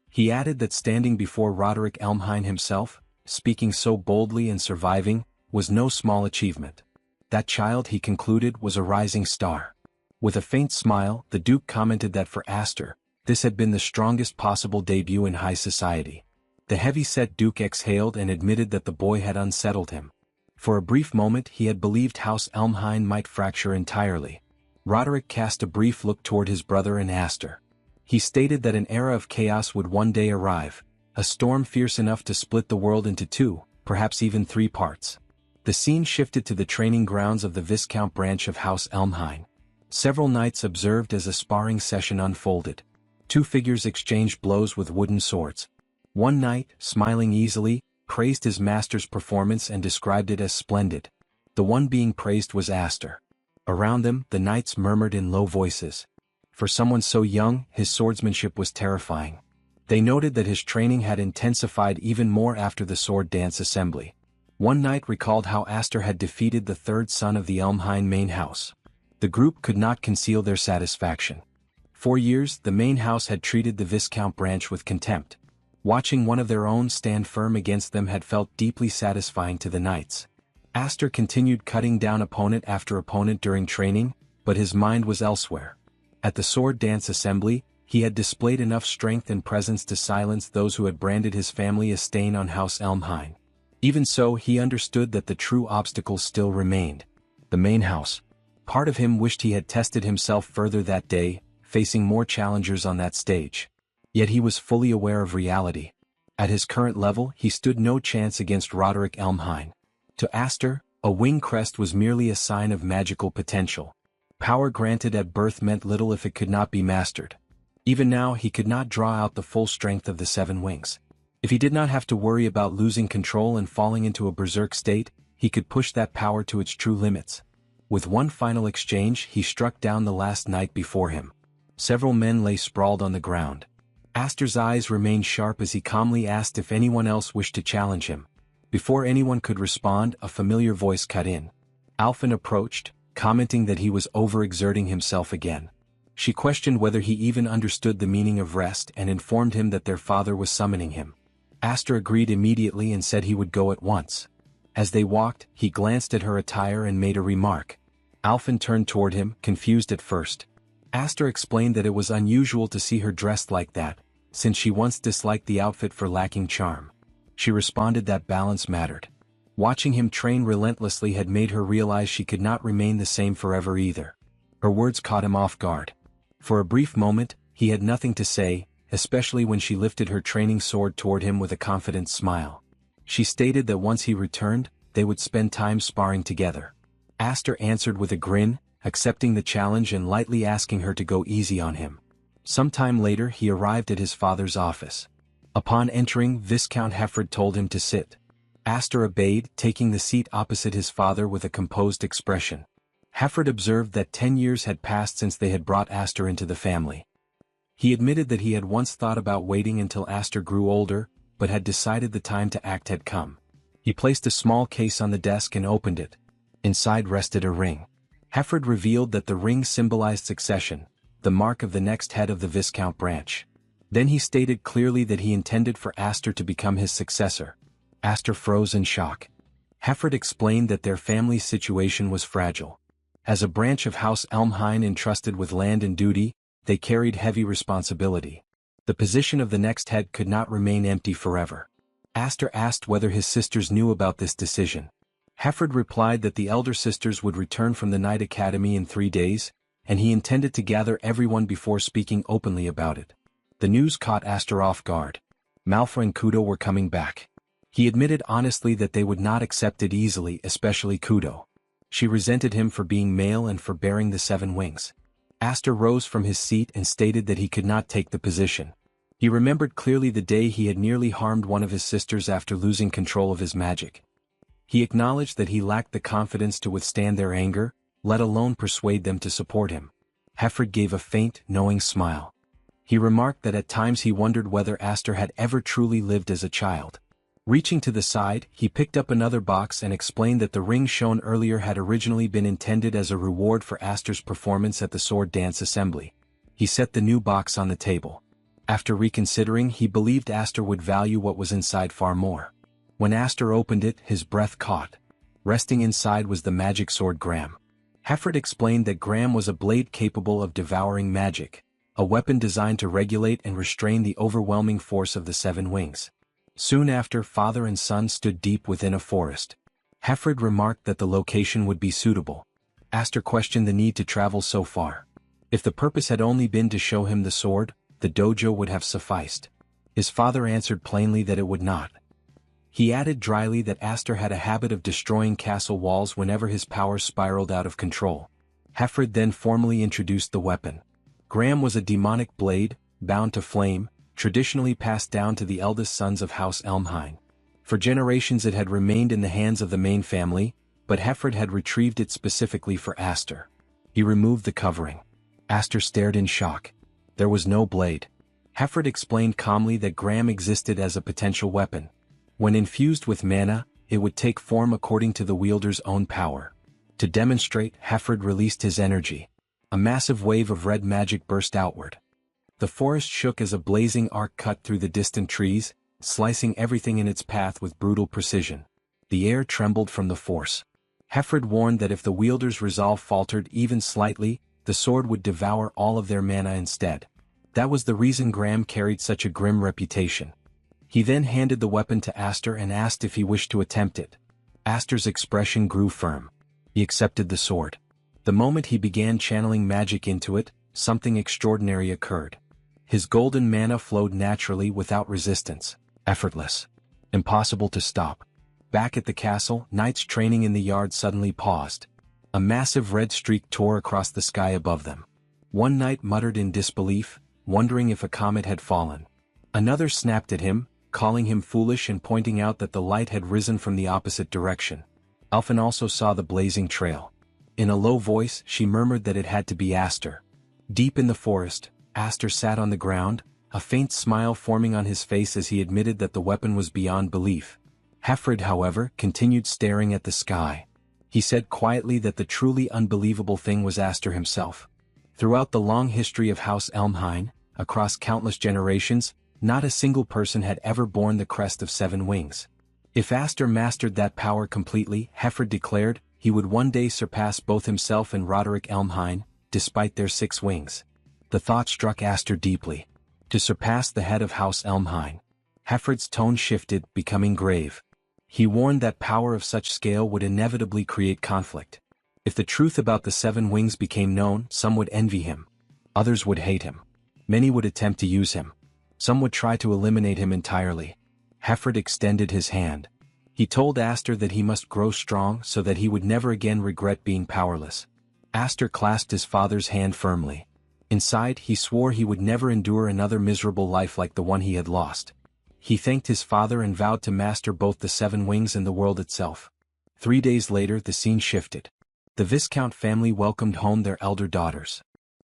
He added that standing before Roderick Elmhine himself, speaking so boldly and surviving, was no small achievement. That child, he concluded, was a rising star. With a faint smile, the Duke commented that for Aster, this had been the strongest possible debut in high society. The heavy-set Duke exhaled and admitted that the boy had unsettled him. For a brief moment he had believed House Elmhine might fracture entirely. Roderick cast a brief look toward his brother and Aster. He stated that an era of chaos would one day arrive, a storm fierce enough to split the world into two, perhaps even three parts. The scene shifted to the training grounds of the Viscount branch of House Elmhine. Several knights observed as a sparring session unfolded. Two figures exchanged blows with wooden swords. One knight, smiling easily, praised his master's performance and described it as splendid. The one being praised was Aster. Around them, the knights murmured in low voices. For someone so young, his swordsmanship was terrifying. They noted that his training had intensified even more after the sword dance assembly. One knight recalled how Aster had defeated the third son of the Elmhine main house. The group could not conceal their satisfaction. For years, the main house had treated the Viscount branch with contempt. Watching one of their own stand firm against them had felt deeply satisfying to the knights. Aster continued cutting down opponent after opponent during training, but his mind was elsewhere. At the sword dance assembly, he had displayed enough strength and presence to silence those who had branded his family a stain on House Elmhine. Even so, he understood that the true obstacles still remained. The main house. Part of him wished he had tested himself further that day, facing more challengers on that stage. Yet he was fully aware of reality. At his current level, he stood no chance against Roderick Elmhine. To Aster, a wing crest was merely a sign of magical potential. Power granted at birth meant little if it could not be mastered. Even now he could not draw out the full strength of the 7 wings. If he did not have to worry about losing control and falling into a berserk state, he could push that power to its true limits. With one final exchange, he struck down the last knight before him. Several men lay sprawled on the ground. Aster's eyes remained sharp as he calmly asked if anyone else wished to challenge him. Before anyone could respond, a familiar voice cut in. Alfin approached, commenting that he was overexerting himself again. She questioned whether he even understood the meaning of rest and informed him that their father was summoning him. Aster agreed immediately and said he would go at once. As they walked, he glanced at her attire and made a remark. Alfin turned toward him, confused at first. Aster explained that it was unusual to see her dressed like that, since she once disliked the outfit for lacking charm. She responded that balance mattered. Watching him train relentlessly had made her realize she could not remain the same forever either. Her words caught him off guard. For a brief moment, he had nothing to say, especially when she lifted her training sword toward him with a confident smile. She stated that once he returned, they would spend time sparring together. Aster answered with a grin, accepting the challenge and lightly asking her to go easy on him. Sometime later he arrived at his father's office. Upon entering, Viscount Hefford told him to sit. Aster obeyed, taking the seat opposite his father with a composed expression. Hefford observed that 10 years had passed since they had brought Aster into the family. He admitted that he had once thought about waiting until Aster grew older, but had decided the time to act had come. He placed a small case on the desk and opened it. Inside rested a ring. Hefford revealed that the ring symbolized succession, the mark of the next head of the Viscount branch. Then he stated clearly that he intended for Aster to become his successor. Aster froze in shock. Hefford explained that their family's situation was fragile. As a branch of House Elmhain entrusted with land and duty, they carried heavy responsibility. The position of the next head could not remain empty forever. Aster asked whether his sisters knew about this decision. Hefford replied that the elder sisters would return from the Night Academy in 3 days, and he intended to gather everyone before speaking openly about it. The news caught Aster off guard. Malfoy and Kudo were coming back. He admitted honestly that they would not accept it easily, especially Kudo. She resented him for being male and for bearing the 7 wings. Aster rose from his seat and stated that he could not take the position. He remembered clearly the day he had nearly harmed one of his sisters after losing control of his magic. He acknowledged that he lacked the confidence to withstand their anger, let alone persuade them to support him. Hefford gave a faint, knowing smile. He remarked that at times he wondered whether Aster had ever truly lived as a child. Reaching to the side, he picked up another box and explained that the ring shown earlier had originally been intended as a reward for Aster's performance at the sword dance assembly. He set the new box on the table. After reconsidering, he believed Aster would value what was inside far more. When Aster opened it, his breath caught. Resting inside was the magic sword Gram. Hefford explained that Gram was a blade capable of devouring magic, a weapon designed to regulate and restrain the overwhelming force of the 7 wings. Soon after, father and son stood deep within a forest. Hefford remarked that the location would be suitable. Aster questioned the need to travel so far. If the purpose had only been to show him the sword, the dojo would have sufficed. His father answered plainly that it would not. He added dryly that Aster had a habit of destroying castle walls whenever his powers spiraled out of control. Hefford then formally introduced the weapon. Gram was a demonic blade, bound to flame, traditionally passed down to the eldest sons of House Elmhain. For generations it had remained in the hands of the main family, but Hefford had retrieved it specifically for Aster. He removed the covering. Aster stared in shock. There was no blade. Hefford explained calmly that Gram existed as a potential weapon. When infused with mana, it would take form according to the wielder's own power. To demonstrate, Hefford released his energy. A massive wave of red magic burst outward. The forest shook as a blazing arc cut through the distant trees, slicing everything in its path with brutal precision. The air trembled from the force. Hefford warned that if the wielder's resolve faltered even slightly, the sword would devour all of their mana instead. That was the reason Gram carried such a grim reputation. He then handed the weapon to Aster and asked if he wished to attempt it. Aster's expression grew firm. He accepted the sword. The moment he began channeling magic into it, something extraordinary occurred. His golden mana flowed naturally without resistance, effortless. Impossible to stop. Back at the castle, knights training in the yard suddenly paused. A massive red streak tore across the sky above them. One knight muttered in disbelief, wondering if a comet had fallen. Another snapped at him, calling him foolish and pointing out that the light had risen from the opposite direction. Elfin also saw the blazing trail. In a low voice, she murmured that it had to be Aster. Deep in the forest, Aster sat on the ground, a faint smile forming on his face as he admitted that the weapon was beyond belief. Hefford, however, continued staring at the sky. He said quietly that the truly unbelievable thing was Aster himself. Throughout the long history of House Elmhain, across countless generations, not a single person had ever borne the crest of 7 wings. If Aster mastered that power completely, Hefford declared, he would one day surpass both himself and Roderick Elmhain, despite their 6 wings. The thought struck Aster deeply. To surpass the head of House Elmhain. Hefford's tone shifted, becoming grave. He warned that power of such scale would inevitably create conflict. If the truth about the 7 wings became known, some would envy him. Others would hate him. Many would attempt to use him. Some would try to eliminate him entirely. Hefford extended his hand. He told Aster that he must grow strong so that he would never again regret being powerless. Aster clasped his father's hand firmly. Inside, he swore he would never endure another miserable life like the one he had lost. He thanked his father and vowed to master both the 7 wings and the world itself. 3 days later, the scene shifted. The Viscount family welcomed home their elder daughters.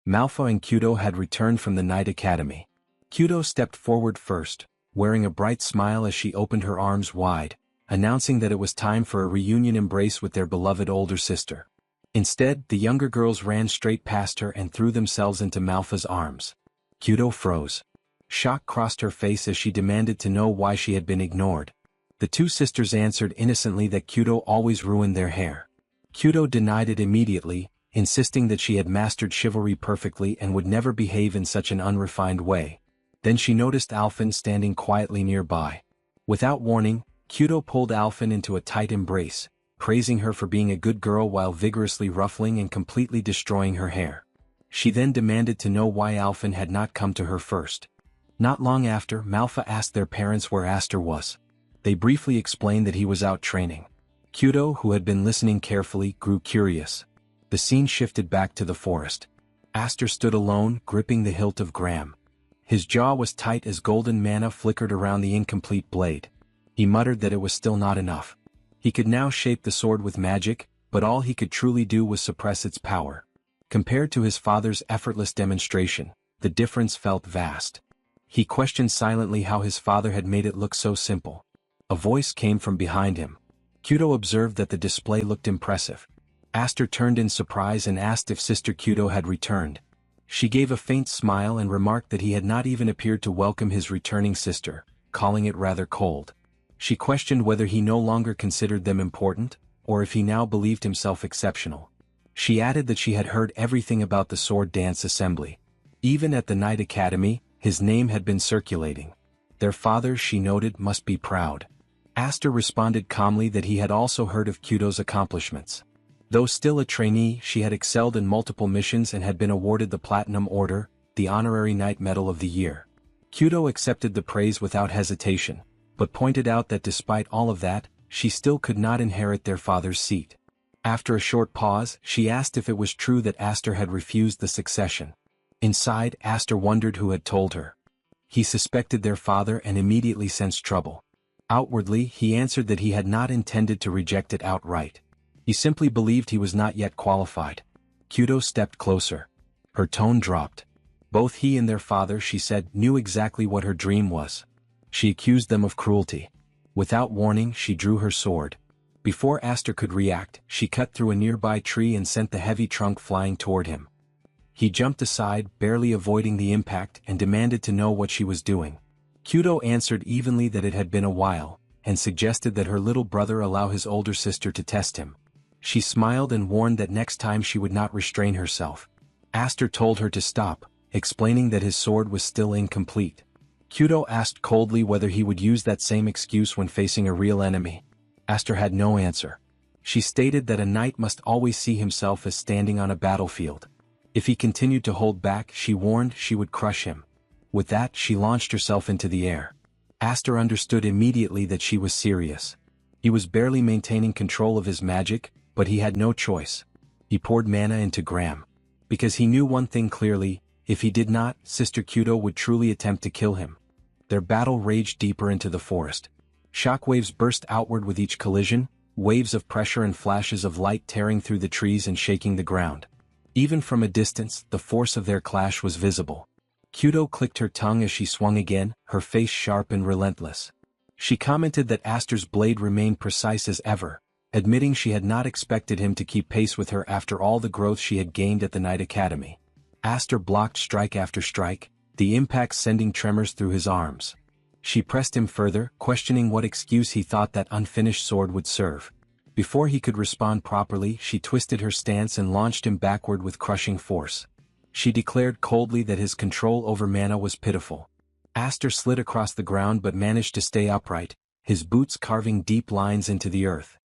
Malfa and Kyudo had returned from the Night Academy. Kyudo stepped forward first, wearing a bright smile as she opened her arms wide, announcing that it was time for a reunion embrace with their beloved older sister. Instead, the younger girls ran straight past her and threw themselves into Malfa's arms. Kyudo froze. Shock crossed her face as she demanded to know why she had been ignored. The two sisters answered innocently that Kyudo always ruined their hair. Kyudo denied it immediately, insisting that she had mastered chivalry perfectly and would never behave in such an unrefined way. Then she noticed Alphen standing quietly nearby. Without warning, Kyudo pulled Alphen into a tight embrace, praising her for being a good girl while vigorously ruffling and completely destroying her hair. She then demanded to know why Alphen had not come to her first. Not long after, Malfa asked their parents where Aster was. They briefly explained that he was out training. Kyudo, who had been listening carefully, grew curious. The scene shifted back to the forest. Aster stood alone, gripping the hilt of Graham. His jaw was tight as golden mana flickered around the incomplete blade. He muttered that it was still not enough. He could now shape the sword with magic, but all he could truly do was suppress its power. Compared to his father's effortless demonstration, the difference felt vast. He questioned silently how his father had made it look so simple. A voice came from behind him. Kyudo observed that the display looked impressive. Aster turned in surprise and asked if Sister Kyudo had returned. She gave a faint smile and remarked that he had not even appeared to welcome his returning sister, calling it rather cold. She questioned whether he no longer considered them important, or if he now believed himself exceptional. She added that she had heard everything about the sword dance assembly. Even at the Night Academy, his name had been circulating. Their father, she noted, must be proud. Aster responded calmly that he had also heard of Kyudo's accomplishments. Though still a trainee, she had excelled in multiple missions and had been awarded the Platinum Order, the honorary Knight Medal of the Year. Kyudo accepted the praise without hesitation, but pointed out that despite all of that, she still could not inherit their father's seat. After a short pause, she asked if it was true that Aster had refused the succession. Inside, Aster wondered who had told her. He suspected their father and immediately sensed trouble. Outwardly, he answered that he had not intended to reject it outright. He simply believed he was not yet qualified. Kyudo stepped closer. Her tone dropped. Both he and their father, she said, knew exactly what her dream was. She accused them of cruelty. Without warning, she drew her sword. Before Aster could react, she cut through a nearby tree and sent the heavy trunk flying toward him. He jumped aside, barely avoiding the impact, and demanded to know what she was doing. Kyudo answered evenly that it had been a while, and suggested that her little brother allow his older sister to test him. She smiled and warned that next time she would not restrain herself. Aster told her to stop, explaining that his sword was still incomplete. Kyudo asked coldly whether he would use that same excuse when facing a real enemy. Aster had no answer. She stated that a knight must always see himself as standing on a battlefield. If he continued to hold back, she warned, she would crush him. With that, she launched herself into the air. Aster understood immediately that she was serious. He was barely maintaining control of his magic, but he had no choice. He poured mana into Graham. Because he knew one thing clearly, if he did not, Sister Kyudo would truly attempt to kill him. Their battle raged deeper into the forest. Shockwaves burst outward with each collision, waves of pressure and flashes of light tearing through the trees and shaking the ground. Even from a distance, the force of their clash was visible. Kyudo clicked her tongue as she swung again, her face sharp and relentless. She commented that Aster's blade remained precise as ever, admitting she had not expected him to keep pace with her after all the growth she had gained at the Night Academy. Aster blocked strike after strike, the impact sending tremors through his arms. She pressed him further, questioning what excuse he thought that unfinished sword would serve. Before he could respond properly, she twisted her stance and launched him backward with crushing force. She declared coldly that his control over mana was pitiful. Aster slid across the ground but managed to stay upright, his boots carving deep lines into the earth.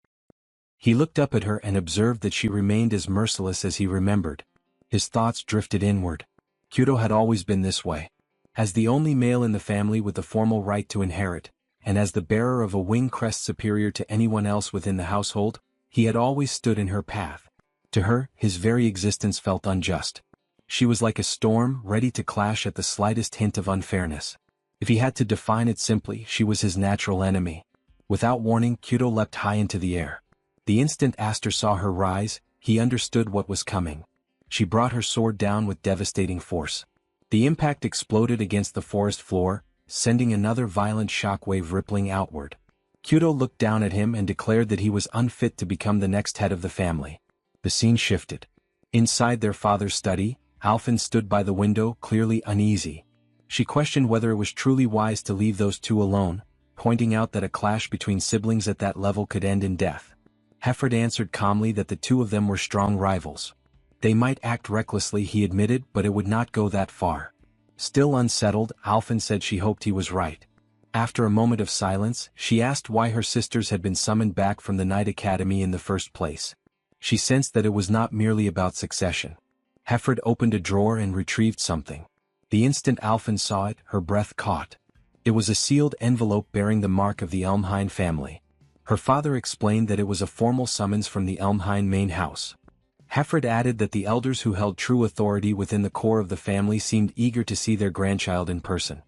He looked up at her and observed that she remained as merciless as he remembered. His thoughts drifted inward. Kyudo had always been this way. As the only male in the family with the formal right to inherit, and as the bearer of a wing crest superior to anyone else within the household, he had always stood in her path. To her, his very existence felt unjust. She was like a storm, ready to clash at the slightest hint of unfairness. If he had to define it simply, she was his natural enemy. Without warning, Kyudo leapt high into the air. The instant Aster saw her rise, He understood what was coming. She brought her sword down with devastating force. The impact exploded against the forest floor, sending another violent shockwave rippling outward. Kyudo looked down at him and declared that he was unfit to become the next head of the family. The scene shifted. Inside their father's study, Alphen stood by the window, clearly uneasy. She questioned whether it was truly wise to leave those two alone, pointing out that a clash between siblings at that level could end in death. Hefford answered calmly that the two of them were strong rivals. They might act recklessly, he admitted, but it would not go that far. Still unsettled, Alphen said she hoped he was right. After a moment of silence, she asked why her sisters had been summoned back from the Night Academy in the first place. She sensed that it was not merely about succession. Hefford opened a drawer and retrieved something. The instant Alphen saw it, her breath caught. It was a sealed envelope bearing the mark of the Elmhain family. Her father explained that it was a formal summons from the Elmhain main house. Hefford added that the elders who held true authority within the core of the family seemed eager to see their grandchild in person.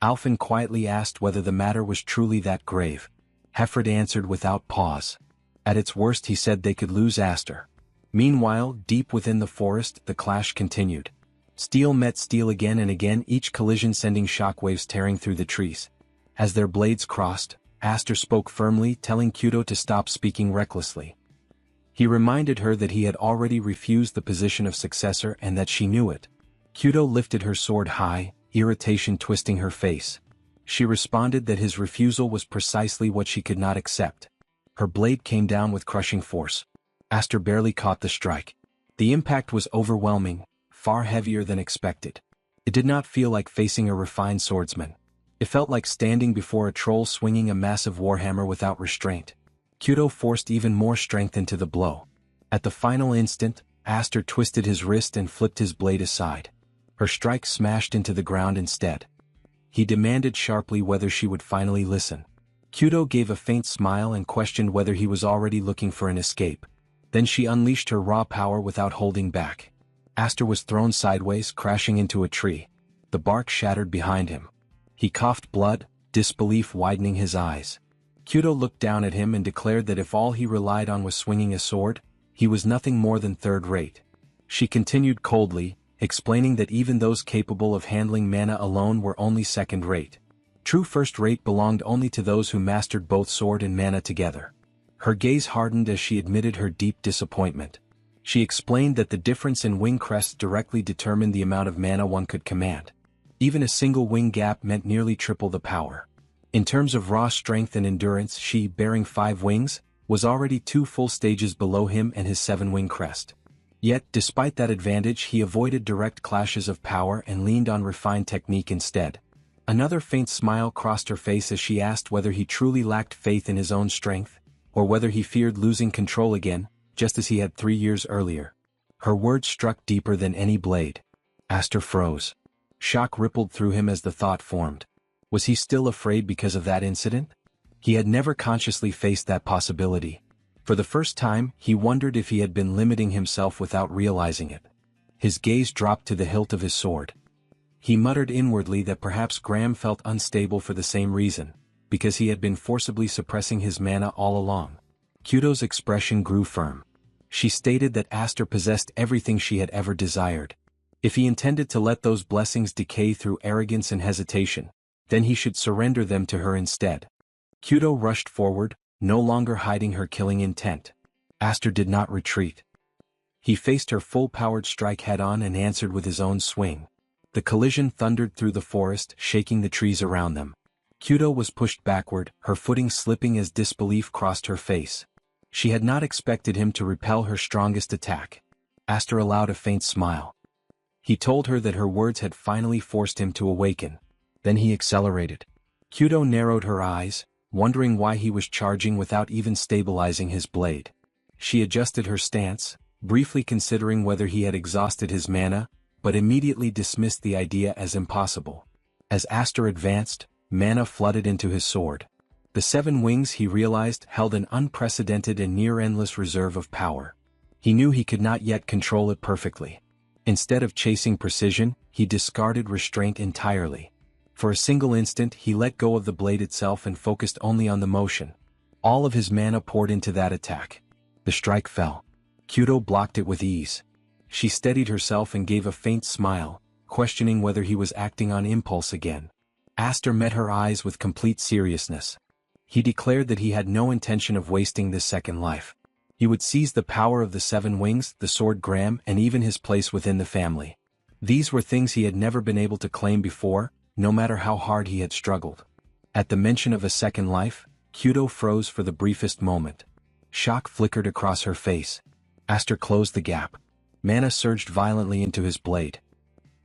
Alphen quietly asked whether the matter was truly that grave. Hefford answered without pause. At its worst, he said, they could lose Aster. Meanwhile, deep within the forest, the clash continued. Steel met steel again and again, each collision sending shockwaves tearing through the trees. As their blades crossed, Aster spoke firmly, telling Kyudo to stop speaking recklessly. He reminded her that he had already refused the position of successor and that she knew it. Kyudo lifted her sword high, irritation twisting her face. She responded that his refusal was precisely what she could not accept. Her blade came down with crushing force. Aster barely caught the strike. The impact was overwhelming, far heavier than expected. It did not feel like facing a refined swordsman. It felt like standing before a troll swinging a massive warhammer without restraint. Kyudo forced even more strength into the blow. At the final instant, Aster twisted his wrist and flipped his blade aside. Her strike smashed into the ground instead. He demanded sharply whether she would finally listen. Kyudo gave a faint smile and questioned whether he was already looking for an escape. Then she unleashed her raw power without holding back. Aster was thrown sideways, crashing into a tree. The bark shattered behind him. He coughed blood, disbelief widening his eyes. Kyudo looked down at him and declared that if all he relied on was swinging a sword, he was nothing more than third-rate. She continued coldly, explaining that even those capable of handling mana alone were only second-rate. True first-rate belonged only to those who mastered both sword and mana together. Her gaze hardened as she admitted her deep disappointment. She explained that the difference in wing crests directly determined the amount of mana one could command. Even a single wing gap meant nearly triple the power. In terms of raw strength and endurance, she, bearing 5 wings, was already 2 full stages below him and his 7-wing crest. Yet, despite that advantage, he avoided direct clashes of power and leaned on refined technique instead. Another faint smile crossed her face as she asked whether he truly lacked faith in his own strength, or whether he feared losing control again, just as he had 3 years earlier. Her words struck deeper than any blade. Aster froze. Shock rippled through him as the thought formed. Was he still afraid because of that incident? He had never consciously faced that possibility. For the first time, he wondered if he had been limiting himself without realizing it. His gaze dropped to the hilt of his sword. He muttered inwardly that perhaps Graham felt unstable for the same reason, because he had been forcibly suppressing his mana all along. Kyudo's expression grew firm. She stated that Aster possessed everything she had ever desired. If he intended to let those blessings decay through arrogance and hesitation, then he should surrender them to her instead. Kyudo rushed forward, no longer hiding her killing intent. Aster did not retreat. He faced her full-powered strike head-on and answered with his own swing. The collision thundered through the forest, shaking the trees around them. Kyudo was pushed backward, her footing slipping as disbelief crossed her face. She had not expected him to repel her strongest attack. Aster allowed a faint smile. He told her that her words had finally forced him to awaken. Then he accelerated. Kyudo narrowed her eyes, wondering why he was charging without even stabilizing his blade. She adjusted her stance, briefly considering whether he had exhausted his mana, but immediately dismissed the idea as impossible. As Aster advanced, mana flooded into his sword. The 7 wings, he realized, held an unprecedented and near-endless reserve of power. He knew he could not yet control it perfectly. Instead of chasing precision, he discarded restraint entirely. For a single instant, he let go of the blade itself and focused only on the motion. All of his mana poured into that attack. The strike fell. Kyudo blocked it with ease. She steadied herself and gave a faint smile, questioning whether he was acting on impulse again. Aster met her eyes with complete seriousness. He declared that he had no intention of wasting this second life. He would seize the power of the 7 wings, the sword Gram, and even his place within the family. These were things he had never been able to claim before, no matter how hard he had struggled. At the mention of a second life, Kyudo froze for the briefest moment. Shock flickered across her face. Aster closed the gap. Mana surged violently into his blade.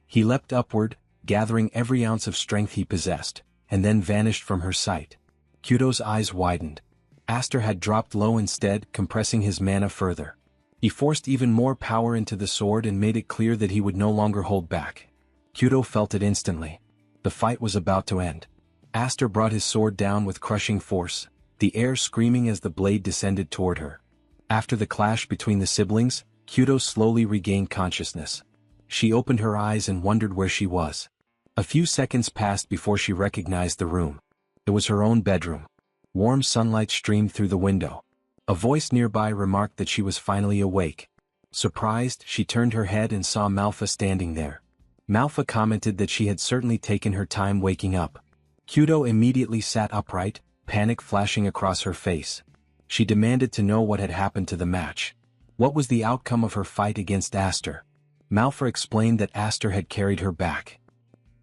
He leapt upward, gathering every ounce of strength he possessed, and then vanished from her sight. Kyudo's eyes widened. Aster had dropped low instead, compressing his mana further. He forced even more power into the sword and made it clear that he would no longer hold back. Kyudo felt it instantly. The fight was about to end. Aster brought his sword down with crushing force, the air screaming as the blade descended toward her. After the clash between the siblings, Kyudo slowly regained consciousness. She opened her eyes and wondered where she was. A few seconds passed before she recognized the room. It was her own bedroom. Warm sunlight streamed through the window. A voice nearby remarked that she was finally awake. Surprised, she turned her head and saw Malfa standing there. Malfa commented that she had certainly taken her time waking up. Kyudo immediately sat upright, panic flashing across her face. She demanded to know what had happened to the match. What was the outcome of her fight against Aster? Malfa explained that Aster had carried her back.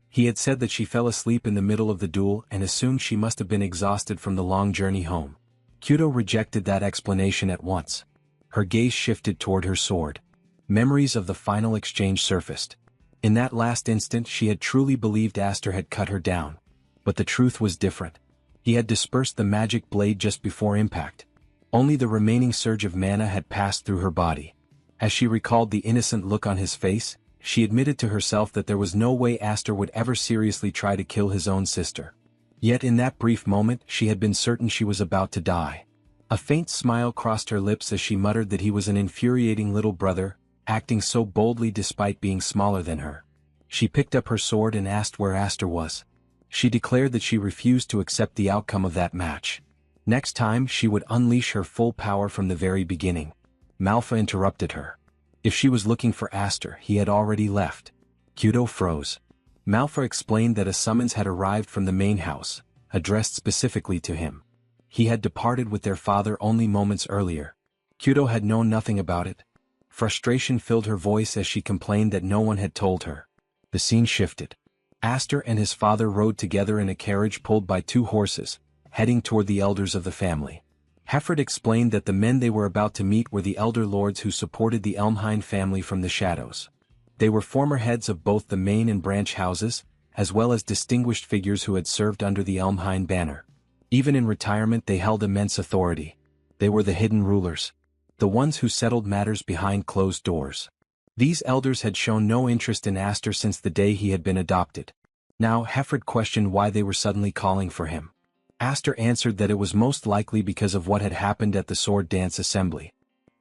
He had said that she fell asleep in the middle of the duel and assumed she must have been exhausted from the long journey home. Kyudo rejected that explanation at once. Her gaze shifted toward her sword. Memories of the final exchange surfaced. In that last instant she had truly believed Aster had cut her down. But the truth was different. He had dispersed the magic blade just before impact. Only the remaining surge of mana had passed through her body. As she recalled the innocent look on his face, she admitted to herself that there was no way Aster would ever seriously try to kill his own sister. Yet in that brief moment she had been certain she was about to die. A faint smile crossed her lips as she muttered that he was an infuriating little brother, acting so boldly despite being smaller than her. She picked up her sword and asked where Aster was. She declared that she refused to accept the outcome of that match. Next time she would unleash her full power from the very beginning. Malfa interrupted her. If she was looking for Aster, he had already left. Kyudo froze. Malfa explained that a summons had arrived from the main house, addressed specifically to him. He had departed with their father only moments earlier. Kyudo had known nothing about it. Frustration filled her voice as she complained that no one had told her. The scene shifted. Aster and his father rode together in a carriage pulled by 2 horses, heading toward the elders of the family. Hefford explained that the men they were about to meet were the elder lords who supported the Elmhain family from the shadows. They were former heads of both the main and branch houses, as well as distinguished figures who had served under the Elmhain banner. Even in retirement they held immense authority. They were the hidden rulers. The ones who settled matters behind closed doors. These elders had shown no interest in Aster since the day he had been adopted. Now Hefford questioned why they were suddenly calling for him. Aster answered that it was most likely because of what had happened at the sword dance assembly.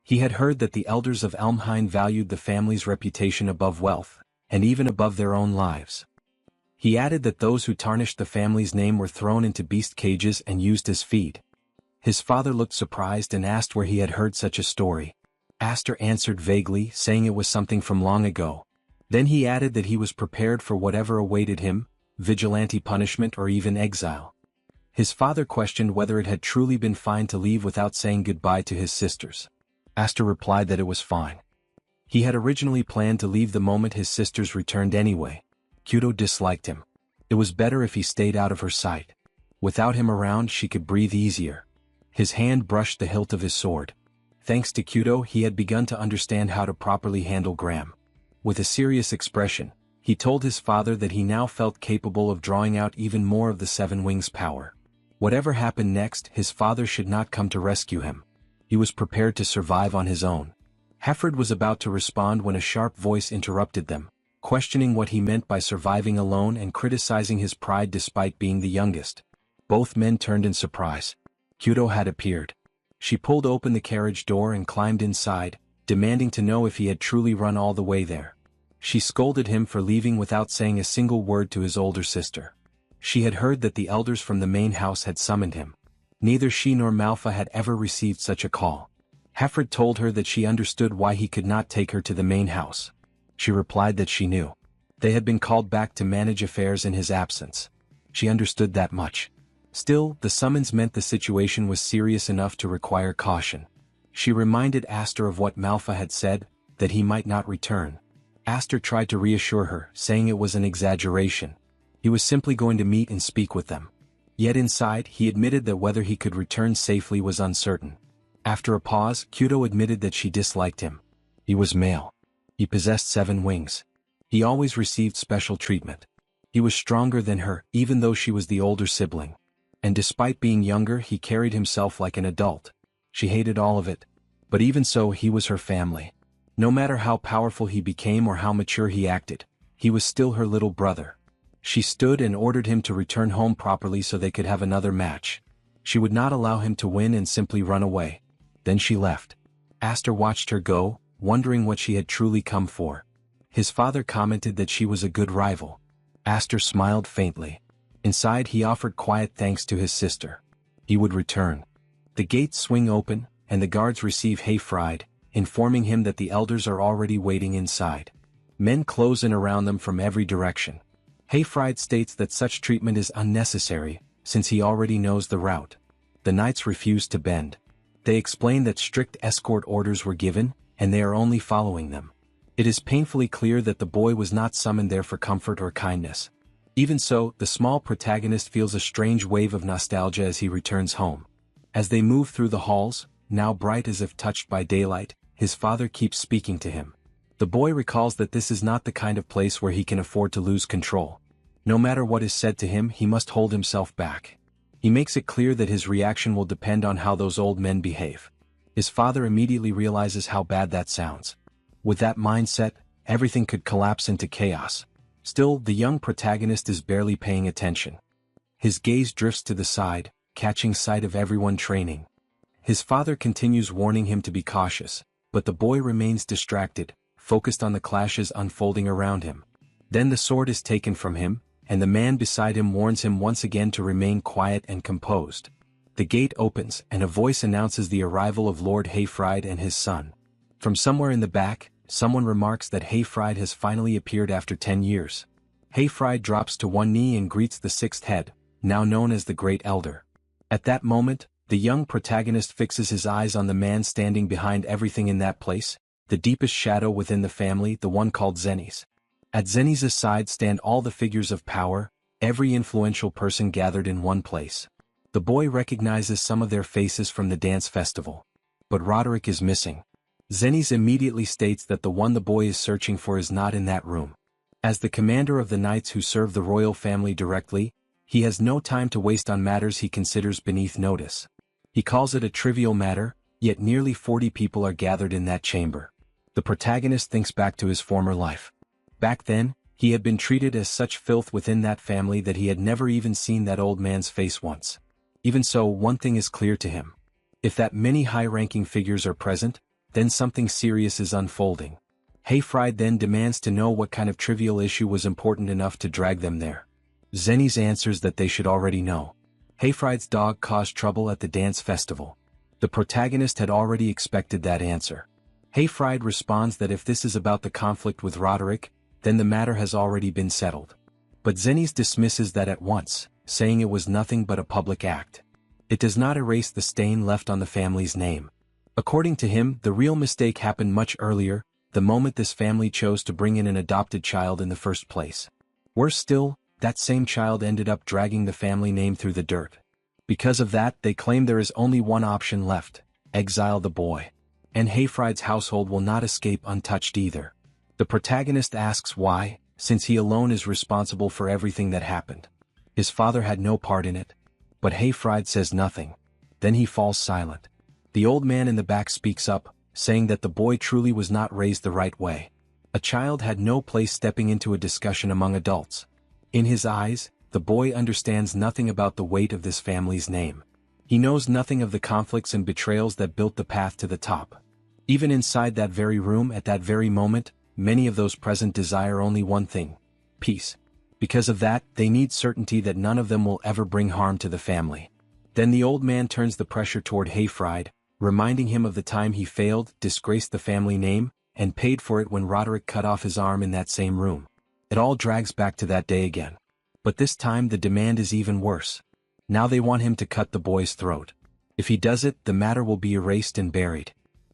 He had heard that the elders of Elmhain valued the family's reputation above wealth, and even above their own lives. He added that those who tarnished the family's name were thrown into beast cages and used as feed. His father looked surprised and asked where he had heard such a story. Aster answered vaguely, saying it was something from long ago. Then he added that he was prepared for whatever awaited him, vigilante punishment or even exile. His father questioned whether it had truly been fine to leave without saying goodbye to his sisters. Aster replied that it was fine. He had originally planned to leave the moment his sisters returned anyway. Kyudo disliked him. It was better if he stayed out of her sight. Without him around she could breathe easier. His hand brushed the hilt of his sword. Thanks to Kyudo he had begun to understand how to properly handle Gram. With a serious expression, he told his father that he now felt capable of drawing out even more of the 7 Wings' power. Whatever happened next, his father should not come to rescue him. He was prepared to survive on his own. Hefford was about to respond when a sharp voice interrupted them, questioning what he meant by surviving alone and criticizing his pride despite being the youngest. Both men turned in surprise. Kyudo had appeared. She pulled open the carriage door and climbed inside, demanding to know if he had truly run all the way there. She scolded him for leaving without saying a single word to his older sister. She had heard that the elders from the main house had summoned him. Neither she nor Malfa had ever received such a call. Hefford told her that she understood why he could not take her to the main house. She replied that she knew. They had been called back to manage affairs in his absence. She understood that much. Still, the summons meant the situation was serious enough to require caution. She reminded Aster of what Malfa had said, that he might not return. Aster tried to reassure her, saying it was an exaggeration. He was simply going to meet and speak with them. Yet inside, he admitted that whether he could return safely was uncertain. After a pause, Kyudo admitted that she disliked him. He was male. He possessed 7 wings. He always received special treatment. He was stronger than her, even though she was the older sibling. And despite being younger, he carried himself like an adult. She hated all of it. But even so, he was her family. No matter how powerful he became or how mature he acted, he was still her little brother. She stood and ordered him to return home properly so they could have another match. She would not allow him to win and simply run away. Then she left. Aster watched her go, wondering what she had truly come for. His father commented that she was a good rival. Aster smiled faintly. Inside, he offered quiet thanks to his sister. He would return. The gates swing open, and the guards receive Hayfried, informing him that the elders are already waiting inside. Men close in around them from every direction. Hayfried states that such treatment is unnecessary, since he already knows the route. The knights refuse to bend. They explain that strict escort orders were given, and they are only following them. It is painfully clear that the boy was not summoned there for comfort or kindness. Even so, the small protagonist feels a strange wave of nostalgia as he returns home. As they move through the halls, now bright as if touched by daylight, his father keeps speaking to him. The boy recalls that this is not the kind of place where he can afford to lose control. No matter what is said to him, he must hold himself back. He makes it clear that his reaction will depend on how those old men behave. His father immediately realizes how bad that sounds. With that mindset, everything could collapse into chaos. Still, the young protagonist is barely paying attention. His gaze drifts to the side, catching sight of everyone training. His father continues warning him to be cautious, but the boy remains distracted, focused on the clashes unfolding around him. Then the sword is taken from him, and the man beside him warns him once again to remain quiet and composed. The gate opens, and a voice announces the arrival of Lord Hayfried and his son. From somewhere in the back, someone remarks that Hayfried has finally appeared after 10 years. Hayfried drops to one knee and greets the 6th head, now known as the Great Elder. At that moment, the young protagonist fixes his eyes on the man standing behind everything in that place, the deepest shadow within the family, the one called Zenny's. At Zenny's side stand all the figures of power, every influential person gathered in one place. The boy recognizes some of their faces from the dance festival. But Roderick is missing. Zenny's immediately states that the one the boy is searching for is not in that room. As the commander of the knights who serve the royal family directly, he has no time to waste on matters he considers beneath notice. He calls it a trivial matter, yet nearly 40 people are gathered in that chamber. The protagonist thinks back to his former life. Back then, he had been treated as such filth within that family that he had never even seen that old man's face once. Even so, one thing is clear to him. If that many high-ranking figures are present, then something serious is unfolding. Hayfried then demands to know what kind of trivial issue was important enough to drag them there. Zenny's answers that they should already know. Hayfried's dog caused trouble at the dance festival. The protagonist had already expected that answer. Hayfried responds that if this is about the conflict with Roderick, then the matter has already been settled. But Zenny's dismisses that at once, saying it was nothing but a public act. It does not erase the stain left on the family's name. According to him, the real mistake happened much earlier, the moment this family chose to bring in an adopted child in the first place. Worse still, that same child ended up dragging the family name through the dirt. Because of that, they claim there is only one option left: exile the boy. And Hayfried's household will not escape untouched either. The protagonist asks why, since he alone is responsible for everything that happened. His father had no part in it. But Hayfried says nothing. Then he falls silent. The old man in the back speaks up, saying that the boy truly was not raised the right way. A child had no place stepping into a discussion among adults. In his eyes, the boy understands nothing about the weight of this family's name. He knows nothing of the conflicts and betrayals that built the path to the top. Even inside that very room at that very moment, many of those present desire only one thing: peace. Because of that, they need certainty that none of them will ever bring harm to the family. Then the old man turns the pressure toward Hayfried, reminding him of the time he failed, disgraced the family name, and paid for it when Roderick cut off his arm in that same room. It all drags back to that day again. But this time the demand is even worse. Now they want him to cut the boy's throat. If he does it, the matter will be erased and buried.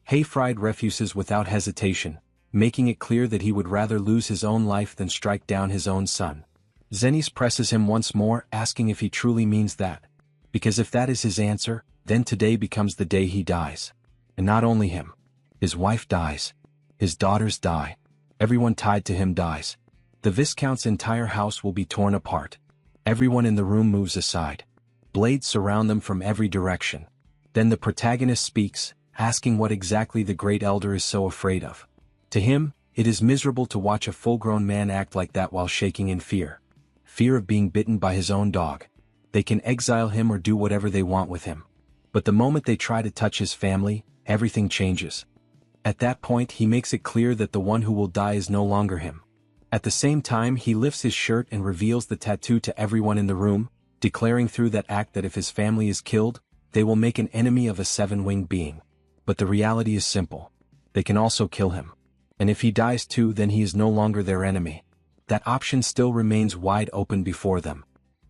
Hayfried refuses without hesitation, making it clear that he would rather lose his own life than strike down his own son. Zenith presses him once more, asking if he truly means that. Because if that is his answer, then today becomes the day he dies. And not only him. His wife dies. His daughters die. Everyone tied to him dies. The Viscount's entire house will be torn apart. Everyone in the room moves aside. Blades surround them from every direction. Then the protagonist speaks, asking what exactly the Great Elder is so afraid of. To him, it is miserable to watch a full-grown man act like that while shaking in fear. Fear of being bitten by his own dog. They can exile him or do whatever they want with him. But the moment they try to touch his family, everything changes. At that point he makes it clear that the one who will die is no longer him. At the same time he lifts his shirt and reveals the tattoo to everyone in the room, declaring through that act that if his family is killed, they will make an enemy of a seven-winged being. But the reality is simple. They can also kill him. And if he dies too, then he is no longer their enemy. That option still remains wide open before them.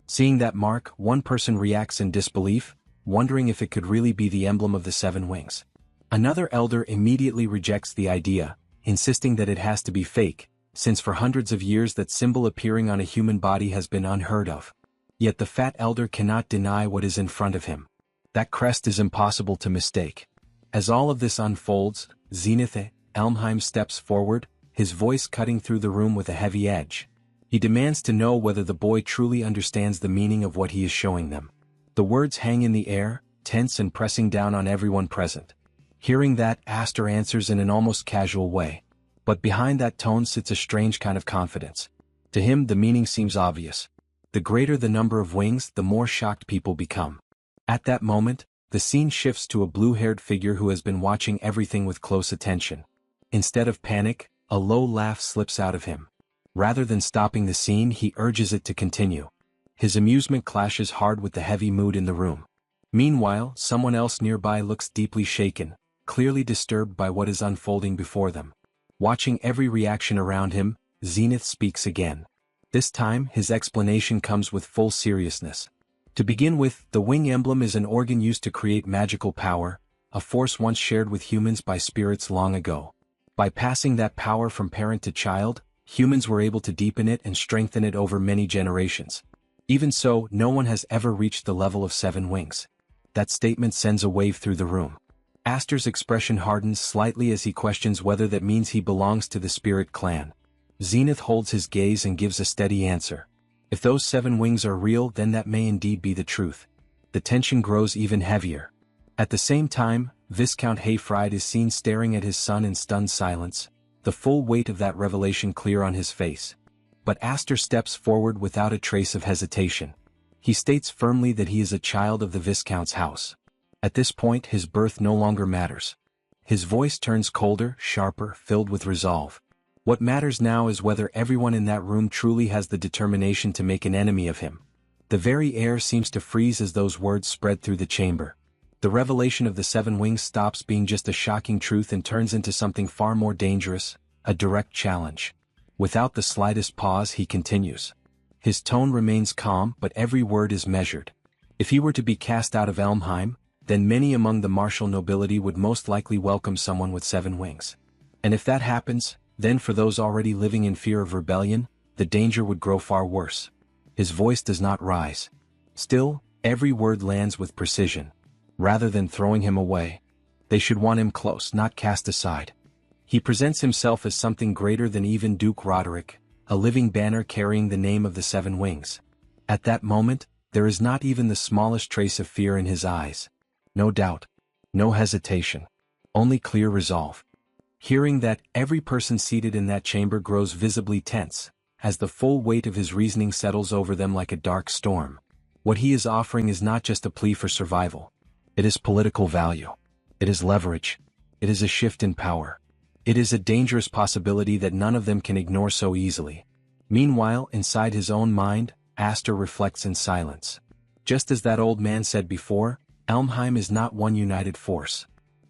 Seeing that mark, one person reacts in disbelief, wondering if it could really be the emblem of the seven wings. Another elder immediately rejects the idea, insisting that it has to be fake, since for hundreds of years that symbol appearing on a human body has been unheard of. Yet the fat elder cannot deny what is in front of him. That crest is impossible to mistake. As all of this unfolds, Zenith Elmheim steps forward, his voice cutting through the room with a heavy edge. He demands to know whether the boy truly understands the meaning of what he is showing them. The words hang in the air, tense and pressing down on everyone present. Hearing that, Aster answers in an almost casual way. But behind that tone sits a strange kind of confidence. To him the meaning seems obvious. The greater the number of wings, the more shocked people become. At that moment, the scene shifts to a blue-haired figure who has been watching everything with close attention. Instead of panic, a low laugh slips out of him. Rather than stopping the scene, he urges it to continue. His amusement clashes hard with the heavy mood in the room. Meanwhile, someone else nearby looks deeply shaken, clearly disturbed by what is unfolding before them. Watching every reaction around him, Zenith speaks again. This time, his explanation comes with full seriousness. To begin with, the wing emblem is an organ used to create magical power, a force once shared with humans by spirits long ago. By passing that power from parent to child, humans were able to deepen it and strengthen it over many generations. Even so, no one has ever reached the level of seven wings. That statement sends a wave through the room. Aster's expression hardens slightly as he questions whether that means he belongs to the spirit clan. Zenith holds his gaze and gives a steady answer. If those seven wings are real, then that may indeed be the truth. The tension grows even heavier. At the same time, Viscount Hayfried is seen staring at his son in stunned silence, the full weight of that revelation clear on his face. But Aster steps forward without a trace of hesitation. He states firmly that he is a child of the Viscount's house. At this point his birth no longer matters. His voice turns colder, sharper, filled with resolve. What matters now is whether everyone in that room truly has the determination to make an enemy of him. The very air seems to freeze as those words spread through the chamber. The revelation of the seven wings stops being just a shocking truth and turns into something far more dangerous, a direct challenge. Without the slightest pause he continues. His tone remains calm, but every word is measured. If he were to be cast out of Elmheim, then many among the martial nobility would most likely welcome someone with seven wings. And if that happens, then for those already living in fear of rebellion, the danger would grow far worse. His voice does not rise. Still, every word lands with precision. Rather than throwing him away, they should want him close, not cast aside. He presents himself as something greater than even Duke Roderick, a living banner carrying the name of the seven wings. At that moment, there is not even the smallest trace of fear in his eyes. No doubt. No hesitation. Only clear resolve. Hearing that, every person seated in that chamber grows visibly tense, as the full weight of his reasoning settles over them like a dark storm. What he is offering is not just a plea for survival. It is political value. It is leverage. It is a shift in power. It is a dangerous possibility that none of them can ignore so easily. Meanwhile, inside his own mind, Aster reflects in silence. Just as that old man said before, Elmheim is not one united force.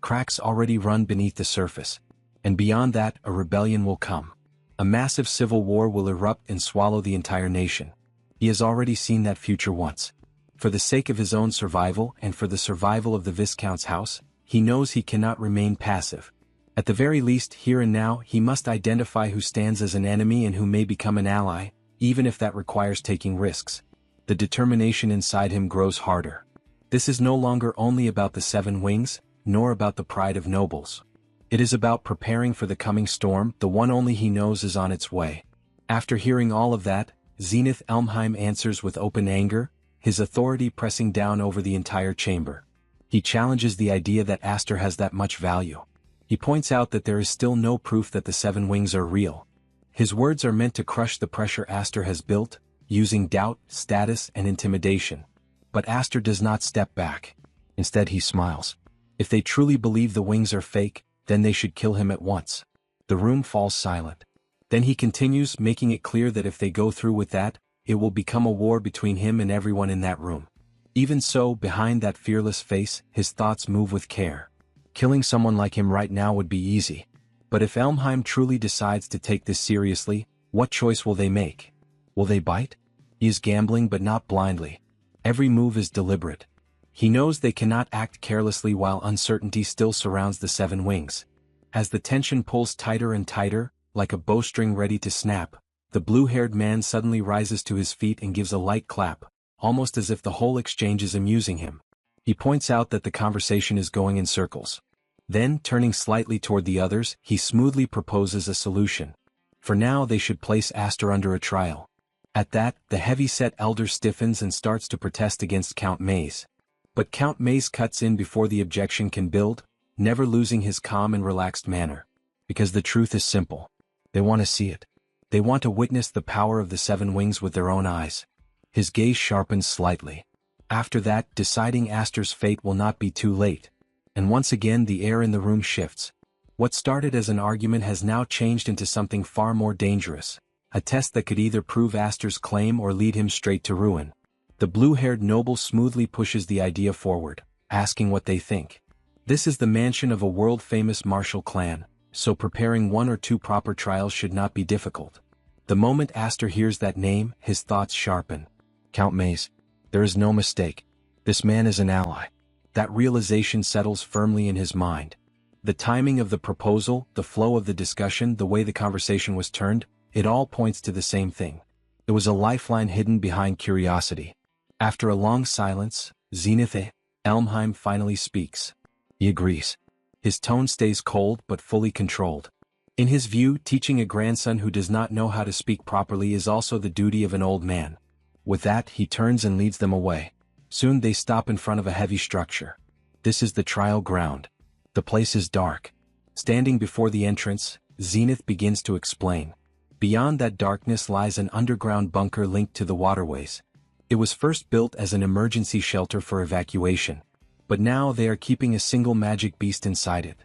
cracks already run beneath the surface. And beyond that, a rebellion will come. A massive civil war will erupt and swallow the entire nation. He has already seen that future once. For the sake of his own survival and for the survival of the Viscount's house, he knows he cannot remain passive. At the very least, here and now, he must identify who stands as an enemy and who may become an ally, even if that requires taking risks. The determination inside him grows harder. This is no longer only about the 7 wings, nor about the pride of nobles. It is about preparing for the coming storm, the one only he knows is on its way. After hearing all of that, Zenith Elmheim answers with open anger, his authority pressing down over the entire chamber. He challenges the idea that Aster has that much value. He points out that there is still no proof that the 7 wings are real. His words are meant to crush the pressure Aster has built, using doubt, status, and intimidation. But Aster does not step back. Instead he smiles. If they truly believe the wings are fake, then they should kill him at once. The room falls silent. Then he continues, making it clear that if they go through with that, it will become a war between him and everyone in that room. Even so, behind that fearless face, his thoughts move with care. Killing someone like him right now would be easy. But if Elmheim truly decides to take this seriously, what choice will they make? Will they bite? He is gambling, but not blindly. Every move is deliberate. He knows they cannot act carelessly while uncertainty still surrounds the 7 wings. As the tension pulls tighter and tighter, like a bowstring ready to snap, the blue-haired man suddenly rises to his feet and gives a light clap, almost as if the whole exchange is amusing him. He points out that the conversation is going in circles. Then, turning slightly toward the others, he smoothly proposes a solution. For now they should place Aster under a trial. At that, the heavy-set elder stiffens and starts to protest against Count Maze. But Count Maze cuts in before the objection can build, never losing his calm and relaxed manner. Because the truth is simple. They want to see it. They want to witness the power of the 7 wings with their own eyes. His gaze sharpens slightly. After that, deciding Aster's fate will not be too late. And once again the air in the room shifts. What started as an argument has now changed into something far more dangerous. A test that could either prove Aster's claim or lead him straight to ruin. The blue-haired noble smoothly pushes the idea forward, asking what they think. This is the mansion of a world-famous martial clan, so preparing 1 or 2 proper trials should not be difficult. The moment Aster hears that name, his thoughts sharpen. Count Maze. There is no mistake. This man is an ally. That realization settles firmly in his mind. The timing of the proposal, the flow of the discussion, the way the conversation was turned, it all points to the same thing. It was a lifeline hidden behind curiosity. After a long silence, Zenith Elmheim finally speaks. He agrees. His tone stays cold but fully controlled. In his view, teaching a grandson who does not know how to speak properly is also the duty of an old man. With that, he turns and leads them away. Soon they stop in front of a heavy structure. This is the trial ground. The place is dark. Standing before the entrance, Zenith begins to explain. Beyond that darkness lies an underground bunker linked to the waterways. It was first built as an emergency shelter for evacuation. But now they are keeping a single magic beast inside it.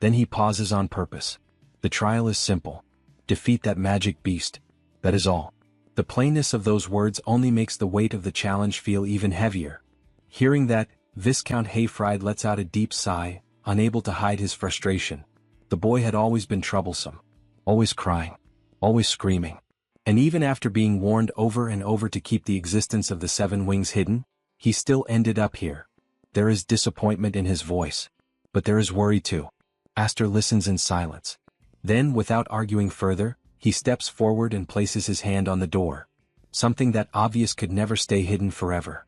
Then he pauses on purpose. The trial is simple. Defeat that magic beast. That is all. The plainness of those words only makes the weight of the challenge feel even heavier. Hearing that, Viscount Hayfried lets out a deep sigh, unable to hide his frustration. The boy had always been troublesome. Always crying. Always screaming. And even after being warned over and over to keep the existence of the 7 wings hidden, he still ended up here. There is disappointment in his voice. But there is worry too. Aster listens in silence. Then, without arguing further, he steps forward and places his hand on the door. Something that obvious could never stay hidden forever.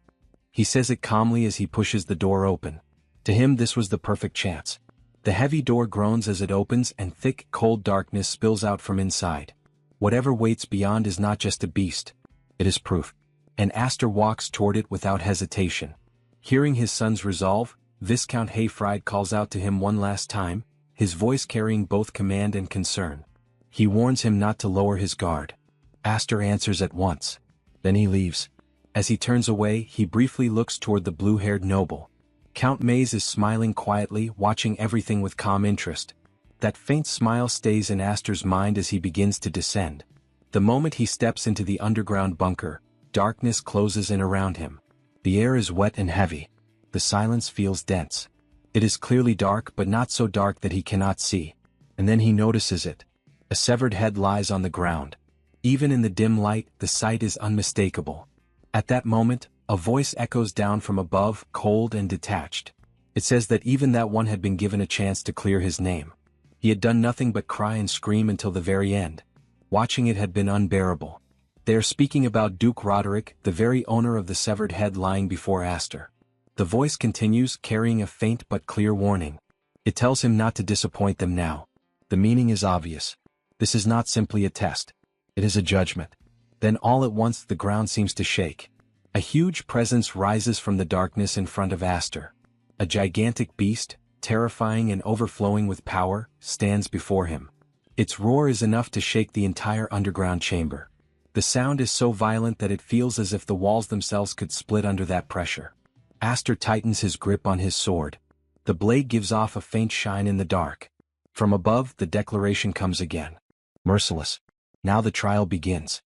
He says it calmly as he pushes the door open. To him this was the perfect chance. The heavy door groans as it opens and thick, cold darkness spills out from inside. Whatever waits beyond is not just a beast. It is proof. And Aster walks toward it without hesitation. Hearing his son's resolve, Viscount Hayfried calls out to him one last time, his voice carrying both command and concern. He warns him not to lower his guard. Aster answers at once. Then he leaves. As he turns away, he briefly looks toward the blue-haired noble. Count Maze is smiling quietly, watching everything with calm interest. That faint smile stays in Aster's mind as he begins to descend. The moment he steps into the underground bunker, darkness closes in around him. The air is wet and heavy. The silence feels dense. It is clearly dark but not so dark that he cannot see. And then he notices it. A severed head lies on the ground. Even in the dim light, the sight is unmistakable. At that moment, a voice echoes down from above, cold and detached. It says that even that one had been given a chance to clear his name. He had done nothing but cry and scream until the very end. Watching it had been unbearable. They are speaking about Duke Roderick, the very owner of the severed head lying before Aster. The voice continues, carrying a faint but clear warning. It tells him not to disappoint them now. The meaning is obvious. This is not simply a test. It is a judgment. Then all at once the ground seems to shake. A huge presence rises from the darkness in front of Aster. A gigantic beast, terrifying and overflowing with power, stands before him. Its roar is enough to shake the entire underground chamber. The sound is so violent that it feels as if the walls themselves could split under that pressure. Aster tightens his grip on his sword. The blade gives off a faint shine in the dark. From above, the declaration comes again. Merciless. Now the trial begins.